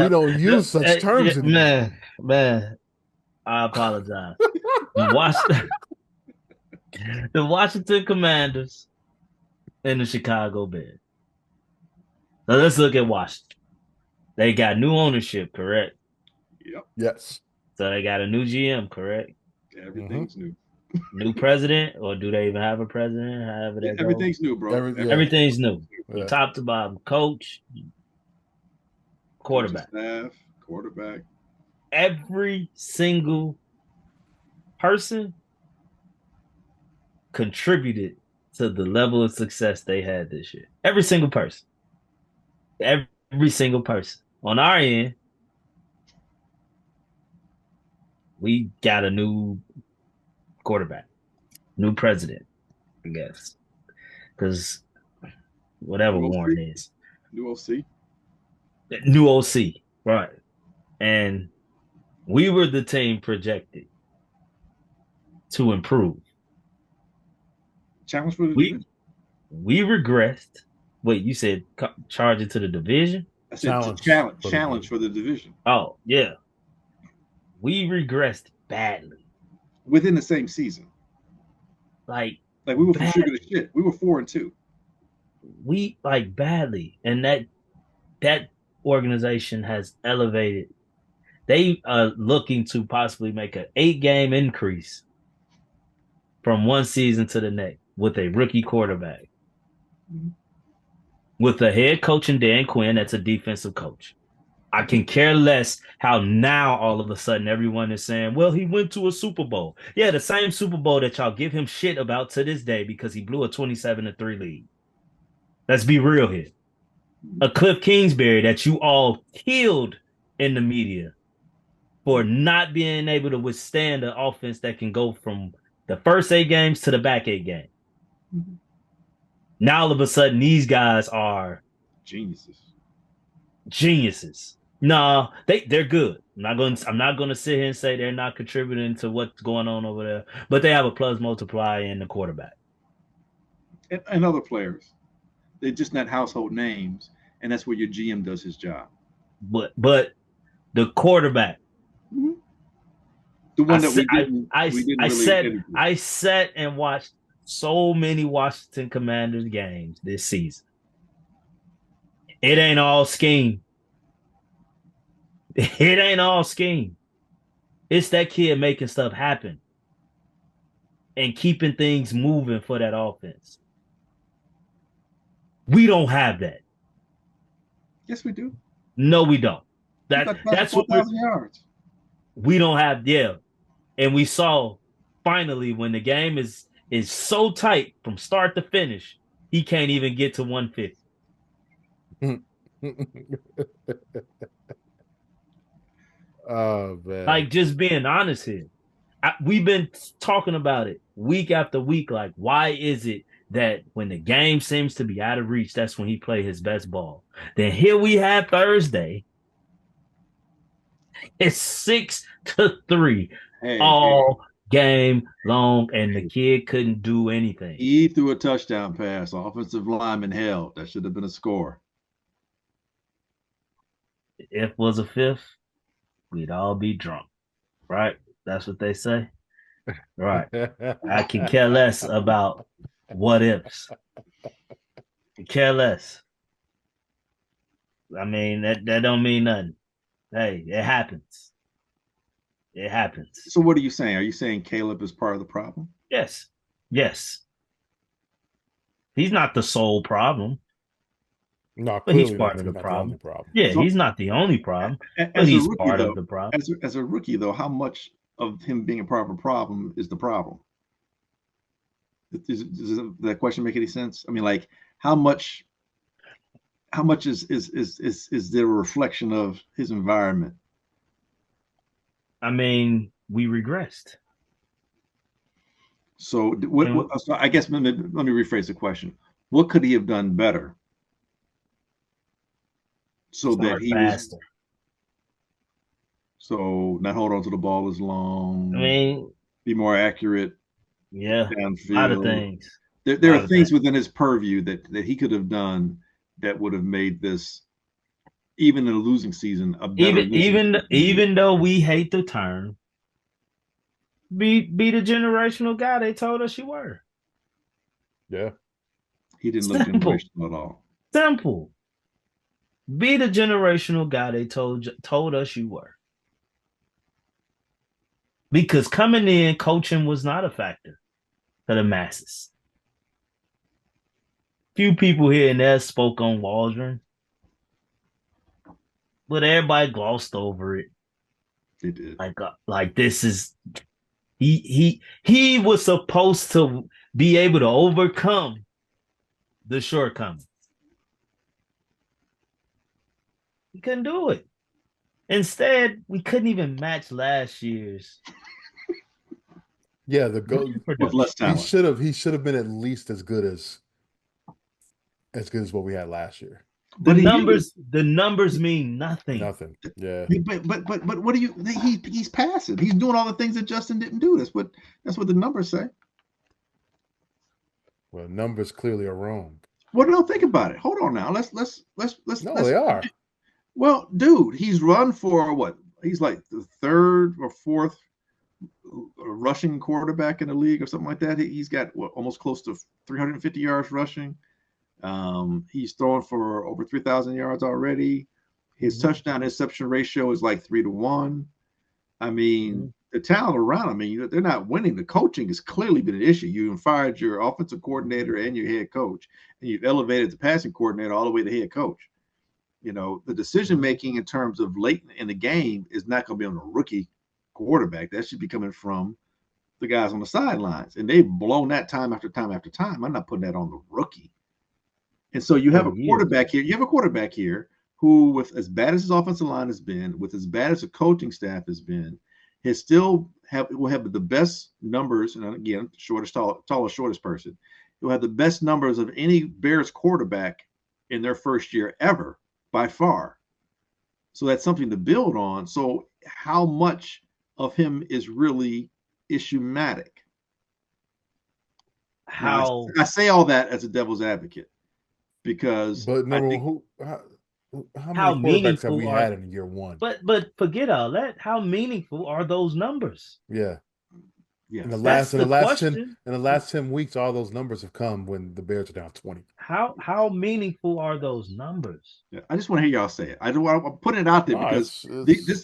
We don't use such terms anymore. Man. I apologize. The Washington Commanders and the Chicago Bears. So let's look at Washington. They got new ownership, correct? Yep. Yes. So they got a new GM, correct? Everything's new. New president, or do they even have a president? Everything's new, bro. Everything's new. Yeah. Top to bottom, coach, quarterback. Staff, quarterback. Every single person contributed to the level of success they had this year. Every single person. Every single person. On our end, we got a new quarterback, new president, I guess. Because whatever Warren is. New OC. New OC, right. And we were the team projected to improve. Challenge for the division? We regressed. Wait, you said charge it to the division? I said challenge for the division. Oh, yeah. We regressed badly. Within the same season. Like we were from sugar to shit. We were 4-2. We badly. And that organization has elevated. They are looking to possibly make an 8-game increase from one season to the next with a rookie quarterback. Mm-hmm. With a head coach in Dan Quinn, that's a defensive coach. I can care less how now all of a sudden everyone is saying, well, he went to a Super Bowl. Yeah, the same Super Bowl that y'all give him shit about to this day because he blew a 27-3 lead. Let's be real here. A Cliff Kingsbury that you all killed in the media for not being able to withstand an offense that can go from the first 8 games to the back 8 games. Mm-hmm. Now all of a sudden these guys are geniuses. No, they're good. I'm not going to sit here and say they're not contributing to what's going on over there, but they have a plus multiplier in the quarterback and other players. They're just not household names, and that's where your GM does his job. But the quarterback, Mm-hmm. The one that we didn't really get into. I sat and watched so many Washington Commanders games this season. It ain't all scheme. It ain't all scheme. It's that kid making stuff happen and keeping things moving for that offense. We don't have that. Yes, we do. No, we don't. That's what 4,000 yards. We don't have, yeah. And we saw finally when the game is so tight from start to finish, he can't even get to 150. Oh man. Like, just being honest here. We've been talking about it week after week. Like, why is it that when the game seems to be out of reach, that's when he play his best ball? Then here we have Thursday. It's 6-3 all game long, and the kid couldn't do anything. He threw a touchdown pass. Offensive lineman held. That should have been a score. If it was a fifth, we'd all be drunk, right? That's what they say, right? I can care less about what ifs. I care less. I mean, that don't mean nothing. Hey, it happens. It happens. So what are you saying? Are you saying Caleb is part of the problem? Yes. Yes. He's not the sole problem. No, but he's clearly part of the problem. Yeah, So- he's not the only problem, but As a he's rookie, part though, of the problem. as a rookie, though, how much of him being a part of a problem is the problem? Does that question make any sense? I mean, like, how much is there a reflection of his environment? I mean, we regressed. So so I guess let me rephrase the question. What could he have done better so that he faster. So not hold on to the ball as long. I mean, be more accurate. Yeah, downfield. A lot of things. There are things within his purview that he could have done that would have made this, even in a losing season, a better even though we hate the term, be the generational guy they told us you were. Yeah. He didn't look generational at all. Simple. Be the generational guy they told us you were. Because coming in, coaching was not a factor for the masses. Few people here and there spoke on Waldron, but everybody glossed over it. They did. Like this is he was supposed to be able to overcome the shortcomings. He couldn't do it. Instead, we couldn't even match last year's. Yeah, the goal with less talent. He should have been at least as good as what we had last year. The numbers mean nothing. Nothing. Yeah. But what do you? He's passing. He's doing all the things that Justin didn't do. That's what the numbers say. Well, numbers clearly are wrong. Well, no, think about it. Hold on now. Let's. No, they are. Well, dude, he's run for what? He's like the third or fourth rushing quarterback in the league or something like that. He's got almost close to 350 yards rushing. He's throwing for over 3,000 yards already. His touchdown interception ratio is like 3-1. I mean, the talent around, I mean, they're not winning. The coaching has clearly been an issue. You fired your offensive coordinator and your head coach, and you've elevated the passing coordinator all the way to head coach. You know, the decision making in terms of late in the game is not going to be on a rookie quarterback. That should be coming from the guys on the sidelines, and they've blown that time after time after time. I'm not putting that on the rookie. And so you have a quarterback here. You have a quarterback here who, with as bad as his offensive line has been, with as bad as the coaching staff has been, will have the best numbers. And again, tallest, shortest person. He'll have the best numbers of any Bears quarterback in their first year ever, by far. So that's something to build on. So how much of him is really issuematic? I say all that as a devil's advocate. because But I number think one, how How many quarterbacks have meaningful we are had in year one? but forget all that. How meaningful are those numbers? Yeah. In the yes, last That's in the the last 10 question. in the last 10 weeks, all those numbers have come when the Bears are down 20. How meaningful are those numbers? yeah. I just want to hear y'all say it. I'm putting it out there No, because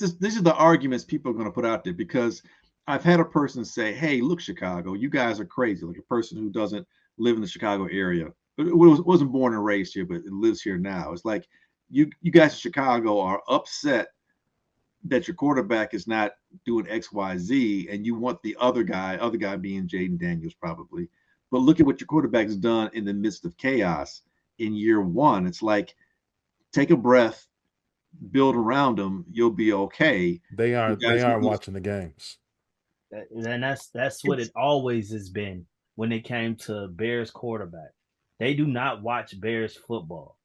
it's these are the arguments people are going to put out there because I've had a person say, "Hey, look, Chicago, you guys are crazy." Like a person who doesn't live in the Chicago area, wasn't born and raised here, but it lives here now. It's like you guys in Chicago are upset that your quarterback is not doing X, Y, Z, and you want the other guy being Jayden Daniels probably. But look at what your quarterback's done in the midst of chaos in year one. It's like take a breath, build around them, you'll be okay. they You aren't they guys aren't lose. watching the games. And that's what It's it always has been when it came to Bears quarterback. They do not watch Bears football.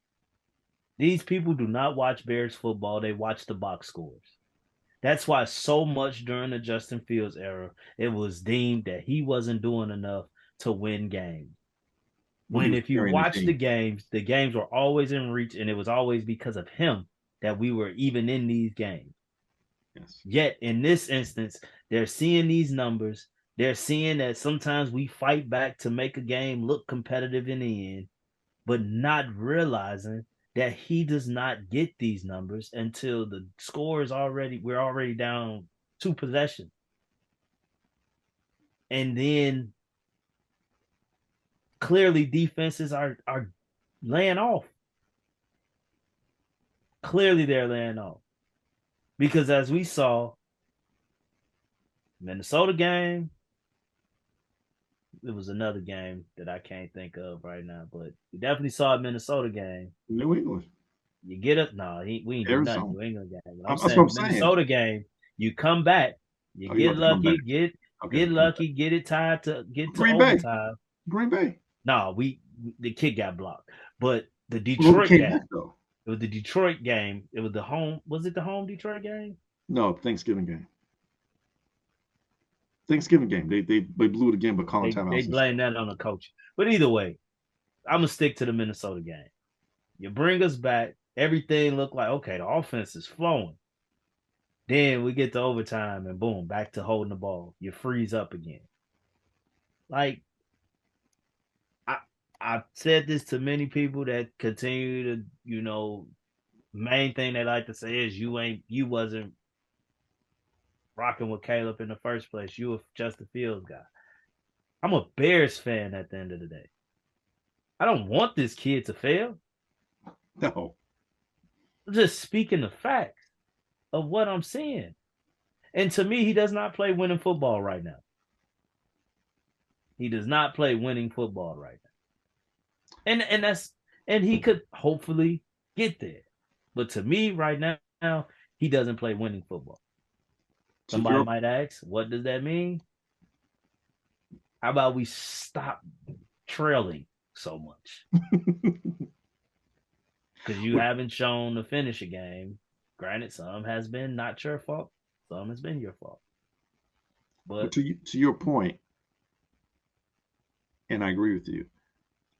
These people do not watch Bears football. They watch the box scores. That's why so much during the Justin Fields era, it was deemed that he wasn't doing enough to win games. when he When was if you carrying the watch team. the games were always in reach, and it was always because of him that we were even in these games. Yes. Yet in this instance, they're seeing these numbers. They're seeing that sometimes we fight back to make a game look competitive in the end, but not realizing that he does not get these numbers until the score is we're already down 2 possessions. And then clearly defenses are laying off. Clearly they're laying off. Because as we saw, Minnesota game, it was another game that I can't think of right now, but we definitely saw a Minnesota game. New England, You get up, no, we ain't do nothing. Arizona. New England game. But I'm That's what saying I'm the saying. Minnesota game, you come back, you Oh, you get about to come back? lucky, Okay, get come back. lucky, get it tied to get to Green Bay, overtime. Green Bay. No, we the kid got blocked. But the Well, we Detroit came back game, though. it was the Detroit game. It was the home. Was it the home Detroit game? No, Thanksgiving game. Thanksgiving game. They blew it again, but calling They timeouts and blame stuff. that on the coach. But either way, I'm gonna stick to the Minnesota game. You bring us back. Everything looked like okay. The offense is flowing. Then we get to overtime and boom, back to holding the ball. You freeze up again. Like I I've said this to many people that continue to, main thing they like to say is you wasn't rocking with Caleb in the first place. You were just a Fields guy. I'm a Bears fan at the end of the day. I don't want this kid to fail. No, I'm just speaking the facts of what I'm seeing. And to me, he does not play winning football right now. He does not play winning football right now. And he could hopefully get there. But to me, right now, he doesn't play winning football. to Somebody your might ask, what does that mean? How about we stop trailing so much? Because you haven't shown to finish a game. Granted, some has been not your fault. Some has been your fault. But to your point, and I agree with you.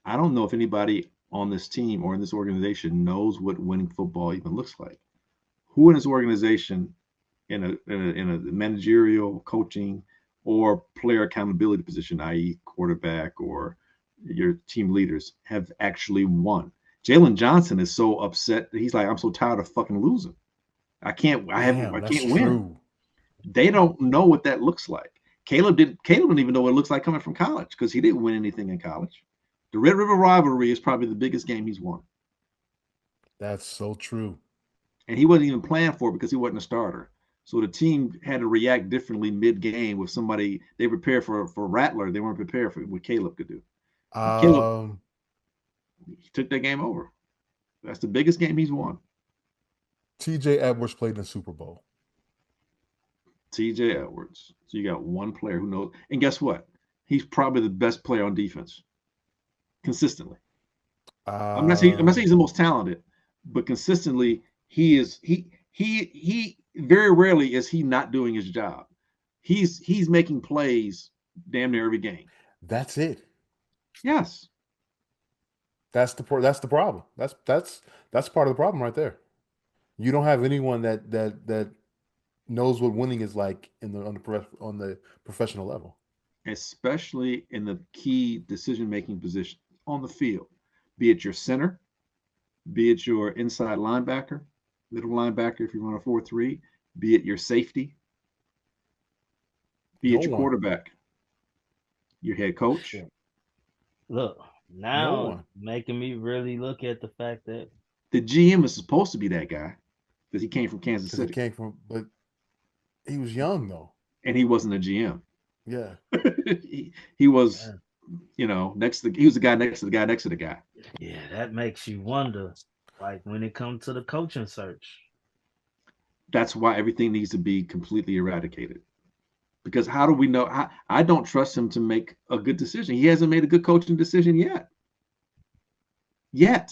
I don't know if anybody on this team or in this organization knows what winning football even looks like. Who in this organization, in a managerial, coaching, or player accountability position, i.e., quarterback or your team leaders, have actually won? Jalen Johnson is so upset that he's like, I'm so tired of fucking losing. I can't. Damn, I that's can't win. true. They don't know what that looks like. Caleb didn't even know what it looks like coming from college because he didn't win anything in college. The Red River rivalry is probably the biggest game he's won. That's so true. And he wasn't even playing for it because he wasn't a starter. So the team had to react differently mid-game with somebody they prepared for Rattler. They weren't prepared for what Caleb could do. And Caleb, Um, he took that game over. That's the biggest game he's won. TJ Edwards played in the Super Bowl. TJ Edwards. So you got one player who knows. And guess what? He's probably the best player on defense consistently. I'm not saying Um, he's the most talented, but consistently he very rarely is he not doing his job. He's making plays damn near every game. that's it. Yes. That's the problem. That's part of the problem right there. You don't have anyone that knows what winning is like on the professional level. Especially in the key decision making position on the field, be it your center, be it your inside linebacker, middle linebacker if you run a 4-3, be it your safety, be No it your one. quarterback, your head coach. Look, No now one. making me really look at the fact that The GM is supposed to be that guy because he came from Kansas Because he City came from, but he was young though. and he wasn't a GM. Yeah. He was, he was the guy next to the guy next to the guy. yeah, that makes you wonder. Like when it comes to the coaching search, That's why everything needs to be completely eradicated. Because how do we know? I don't trust him to make a good decision. He hasn't made a good coaching decision yet. Yet.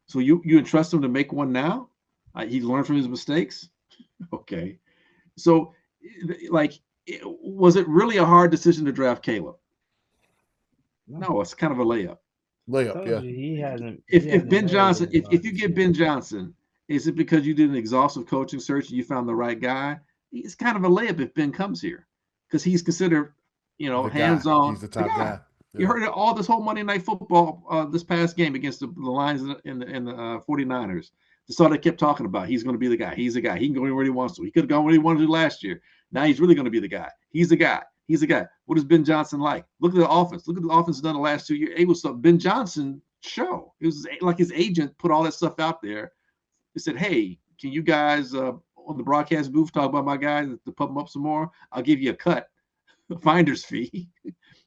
So you entrust him to make one now? He learned from his mistakes? Okay. So, like, was it really a hard decision to draft Caleb? No, it's kind of a layup. Layup, told yeah. you he hasn't. If Ben made Johnson, any hard if you get Ben Johnson, is it because you did an exhaustive coaching search and you found the right guy? It's kind of a layup if Ben comes here because he's considered, The guy. hands-on. He's the The top guy. guy. You Yeah. heard it all this whole Monday Night Football this past game against the Lions and the 49ers. That's all they kept talking about. He's going to be the guy. He's the guy. He can go anywhere he wants to. He could have gone where he wanted to last year. Now he's really going to be the guy. He's the guy. He's the guy. What is Ben Johnson like? Look at the offense. Look at the offense done the last 2 years. It was some Ben Johnson show. It was like his agent put all that stuff out there. He said, "Hey, can you guys on the broadcast booth talk about my guys to pump them up some more? I'll give you a cut, a finder's fee."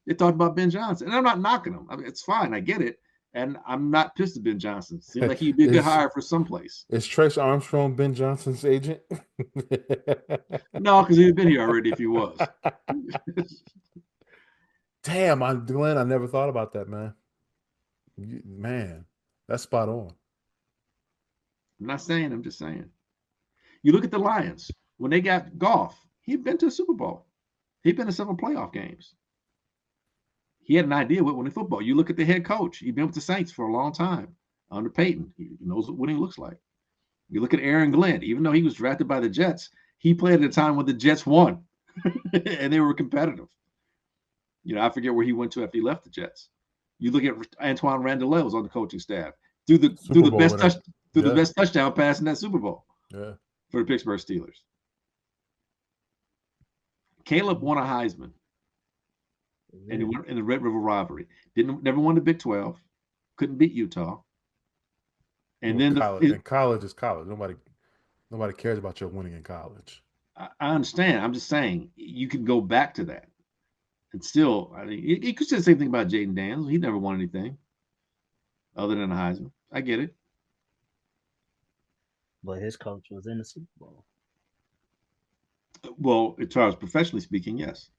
They talked about Ben Johnson, and I'm not knocking him. I mean, it's fine. I get it, and I'm not pissed at Ben Johnson. Seems like he'd be a good hire for someplace. Is Trace Armstrong Ben Johnson's agent? No, because he'd been here already if he was. Damn, Glenn, I never thought about that, man. Man, that's spot on. I'm not saying. I'm just saying. You look at the Lions when they got Goff. He'd been to a Super Bowl. He'd been to several playoff games. He had an idea what winning football. You look at the head coach. He'd been with the Saints for a long time under Peyton. He knows what winning looks like. You look at Aaron Glenn. Even though he was drafted by the Jets, he played at a time when the Jets won and they were competitive. I forget where he went to after he left the Jets. You look at Antoine Randall was on the coaching staff. Threw the best touchdown pass in that Super Bowl. Yeah. For the Pittsburgh Steelers. Caleb won a Heisman. And he went in the Red River rivalry. Never won the Big 12. Couldn't beat Utah. And then college is college. Nobody cares about your winning in college. I understand. I'm just saying you can go back to that. And still, I mean, you could say the same thing about Jayden Daniels. He never won anything other than a Heisman. I get it. But his coach was in the Super Bowl. Well, as far as professionally speaking, yes.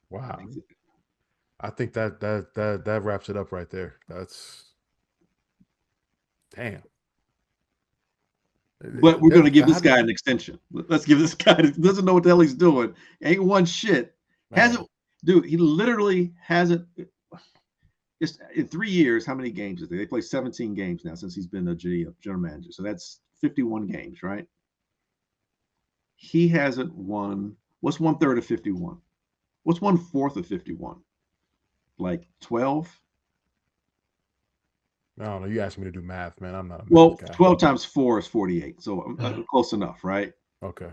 Wow. I think that wraps it up right there. That's damn. But we're going to give this guy an extension. Let's give this guy doesn't know what the hell he's doing. Ain't won shit. Hasn't, dude. He literally hasn't. Just in 3 years, how many games is there? They play 17 games now since he's been a general manager. So that's 51 games, right? He hasn't won. What's 1/3 of 51? What's 1/4 of 51? Like 12? I don't know. You asked me to do math, man. I'm not a Well, math guy. 12 times 4 is 48. So close enough, right? Okay.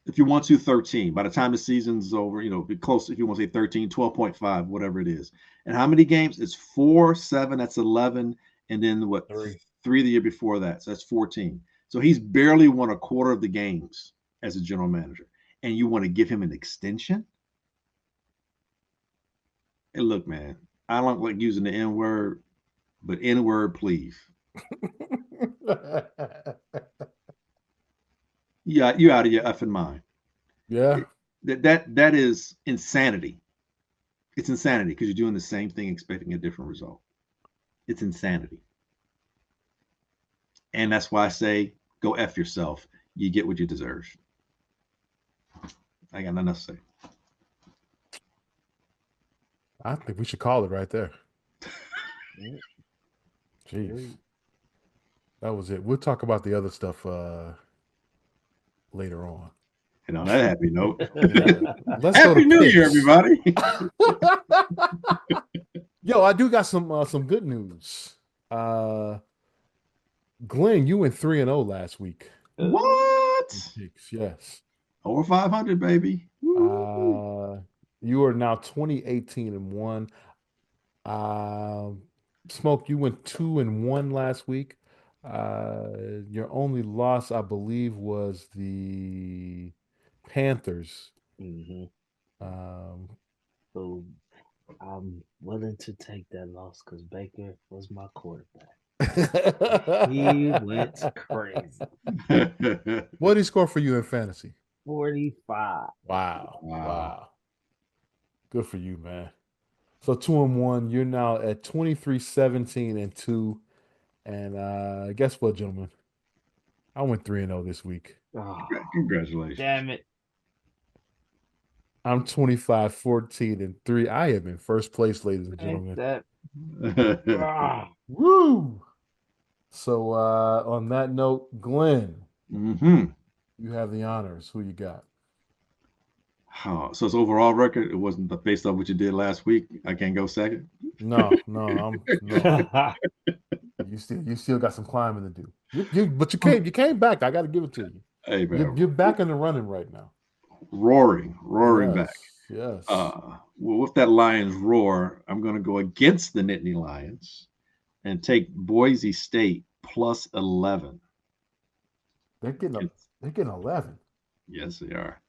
If you want to, 13. By the time the season's over, be close. If you want to say 13, 12.5, whatever it is. And how many games? It's 4, 7, that's 11. And then what? 3 the year before that. So that's 14. So he's barely won a quarter of the games as a general manager. And you want to give him an extension? Hey, look, man, I don't like using the N-word, but N-word, please. Yeah, you're out of your effing mind. Yeah. That is insanity. It's insanity because you're doing the same thing expecting a different result. It's insanity. And that's why I say go F yourself. You get what you deserve. I got nothing else to say. I think we should call it right there. Mm, Jeez. That was it. We'll talk about the other stuff later on. And on that happy note, Yeah. Let's go to Happy New Year, picks. everybody. Yo, I do got some good news. Glenn, you went 3-0 last week. What? Picks, yes. Over 500, baby. You are now 20-18-1. Smoke, you went 2-1 last week. Your only loss, I believe, was the Panthers. Mm-hmm. Um, So I'm willing to take that loss because Baker was my quarterback. He went crazy. what did he score for you in fantasy? 45. Wow. Wow. Good for you, man. So 2-1. You're now at 23-17-2. And guess what, gentlemen? I went 3-0 this week. Oh, Congratulations. damn it. I'm 25-14-3. I am in first place, ladies and Ain't gentlemen. that. Woo! So on that note, Glenn, Mm-hmm. you have the honors. Who you got? So it's overall record. It wasn't based on what you did last week. I can't go second. No. You still got some climbing to do. But you came back. I got to give it to you. Hey man, You're back in the running right now. roaring back. Yes. Well, with that Lions roar, I'm going to go against the Nittany Lions and take Boise State plus 11. They're getting 11. Yes, they are.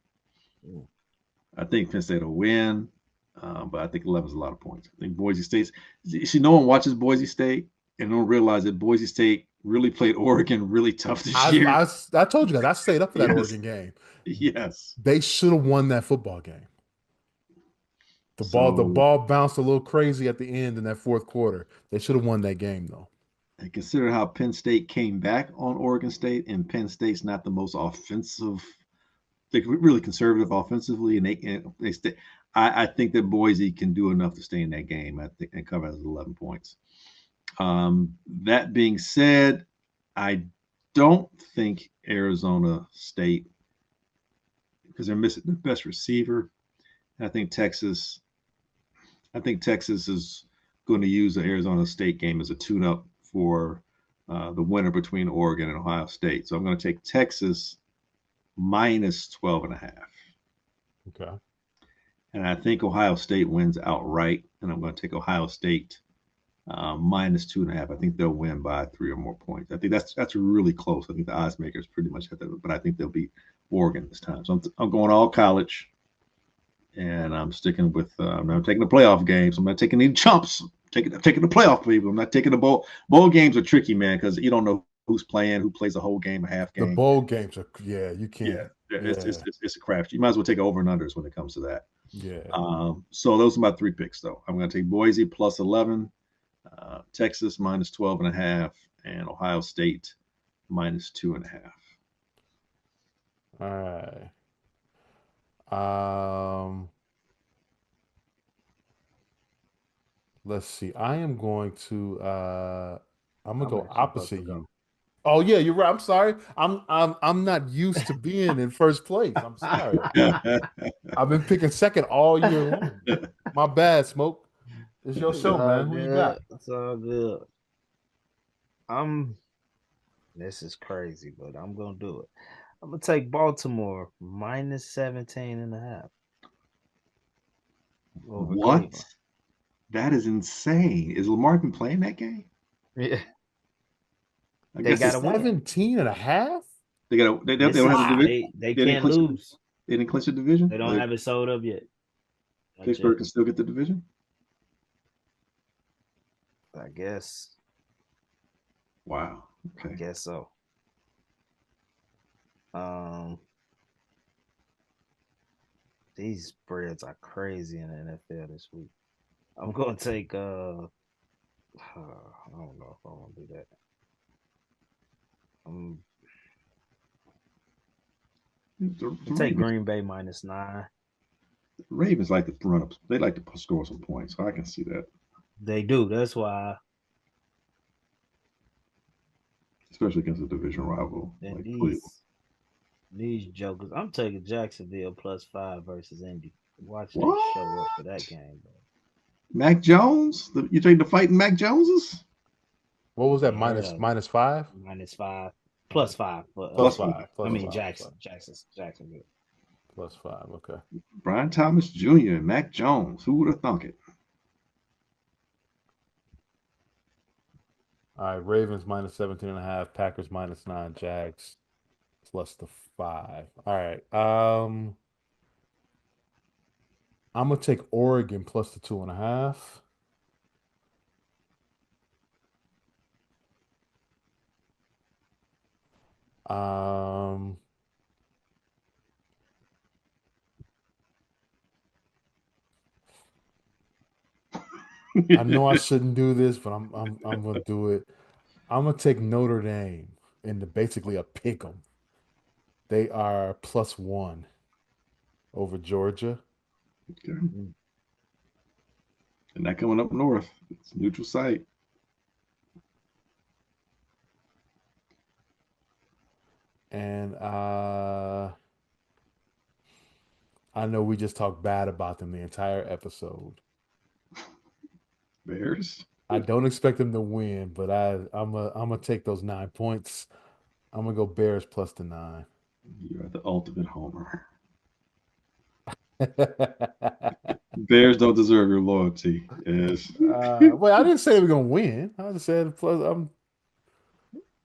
I think Penn State will win, but I think 11 is a lot of points. I think Boise State's. See, no one watches Boise State and don't realize that Boise State really played Oregon really tough this year. I told you guys, I stayed up for that Yes. Oregon game. Yes. They should have won that football game. The ball bounced a little crazy at the end in that fourth quarter. They should have won that game though. And consider how Penn State came back on Oregon State, and Penn State's not the most offensive. They're really conservative offensively, and they stay. I think that Boise can do enough to stay in that game. I think and cover as 11 points. That being said, I don't think Arizona State, because they're missing the best receiver. I think Texas is going to use the Arizona State game as a tune-up for the winner between Oregon and Ohio State. So I'm going to take Texas minus 12.5. Okay. And I think Ohio State wins outright, and I'm going to take Ohio State minus 2.5. I think they'll win by 3 or more points. I think that's really close. I think the odds makers pretty much have that, but I think they'll beat Oregon this time. So I'm going all college, and I'm sticking with. I'm not taking the playoff games. I'm not taking any chumps. I'm taking the playoff people. I'm not taking the bowl. Bowl games are tricky, man, because you don't know who's playing, who plays a whole game, a half game. The bowl games are you can't. Yeah, it's a crapshoot. You might as well take over and unders when it comes to that. Yeah. So those are my 3 picks, though. I'm going to take Boise plus 11, Texas minus 12.5, and Ohio State minus 2.5. All right. Let's see. I am going to I'm gonna go opposite you. Oh yeah, you're right. I'm sorry. I'm not used to being in first place. I'm sorry. I've been picking second all year long. My bad, Smoke. It's your show, man. Who you got? It's all good. This is crazy, but I'm gonna do it. I'm gonna take Baltimore minus 17.5. What? Cleveland. That is insane. Is Lamar been playing that game? Yeah. They got 17.5? They don't have the division. They can't lose. They didn't clinch the division. They don't have it sold up yet. Pittsburgh can still get the division. I guess. Wow. Okay. I guess so. These spreads are crazy in the NFL this week. I'm gonna take I don't know if I want to do that. Take Green Bay minus 9. Ravens like to run up. They like to score some points. So I can see that. They do. That's why. Especially against a division rival And like Cleveland. these jokers. I'm taking Jacksonville +5 versus Indy. Watch they What? show up for that game, bro. Mac Jones? You taking the fighting Mac Joneses? What was that? Yeah, minus yeah. -5? -5, +5. But +5. I mean +5. Jacksonville. +5. Okay. Brian Thomas Jr. and Mac Jones. Who would have thunk it? All right. Ravens -17.5. Packers -9. Jags +5. All right. I'm gonna take Oregon +2.5. I know I shouldn't do this, but I'm gonna do it. I'm gonna take Notre Dame into basically a pick 'em. They are +1 over Georgia. Okay. And that coming up north. It's neutral site. And I know we just talked bad about them the entire episode. Bears. I don't expect them to win, but I'm gonna take those 9 points. I'm gonna go Bears +9. You are the ultimate homer. Bears don't deserve your loyalty. Yes. Well, I didn't say they were gonna win. I just said plus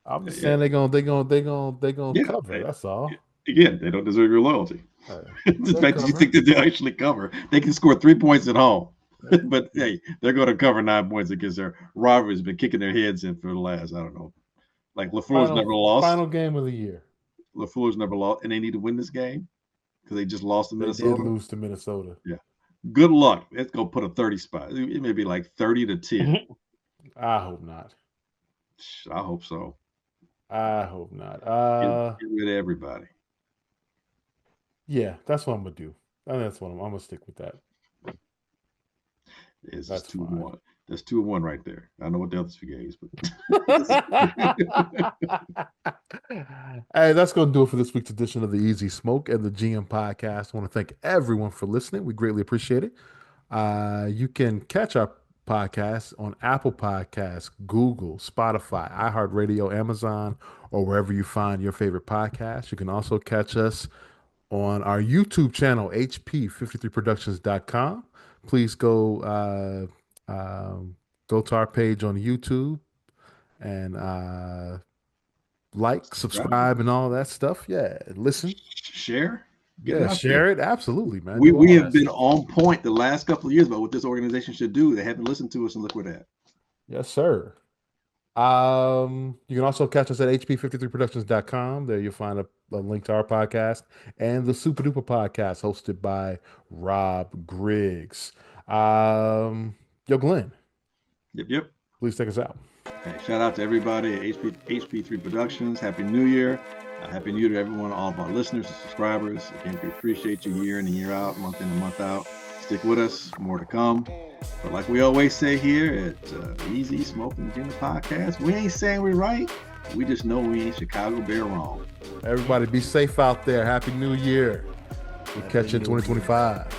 I'm just saying they're gonna cover. That's all. Again, they don't deserve your loyalty. Right. The fact that you think that they actually cover, they can score 3 points at home. But hey, they're going to cover 9 points against their rivalry has been kicking their heads in for the last, I don't know. Like LaFleur's never lost. Final game of the year. LaFleur's never lost, and they need to win this game because they just lost to Minnesota. They did lose to Minnesota. Yeah. Good luck. It's going to put a 30 spot. It may be like 30-10. I hope not. I hope so. I hope not. Get rid of everybody. Yeah, that's what I'm gonna do. That's what I'm gonna stick with that. That's 2-1. That's 2-1 right there. I know what the other two games, but hey, that's gonna do it for this week's edition of the Easy Smoke and the GM podcast. I want to thank everyone for listening. We greatly appreciate it. You can catch our podcast on Apple Podcasts, Google, Spotify, iHeartRadio, Amazon, or wherever you find your favorite podcast. You can also catch us on our YouTube channel, hp53productions.com. Please go to our page on YouTube and like, subscribe, and all that stuff. Yeah, listen, share. Share it. Absolutely, man. We have been on point the last couple of years about what this organization should do. They haven't listened to us, and look where they're at. Yes, sir. You can also catch us at hp53productions.com. There you'll find a link to our podcast and the Super Duper podcast hosted by Rob Griggs. Yo, Glenn. Yep. Please take us out. Hey, shout out to everybody at HP3 Productions. Happy New Year. Happy New Year to everyone, all of our listeners and subscribers. Again, we appreciate you year in and year out, month in and month out. Stick with us. More to come. But like we always say here at Easy Smoking Agenda Podcast, we ain't saying we're right. We just know we ain't Chicago Bear wrong. Everybody be safe out there. Happy New Year. We'll catch you in 2025.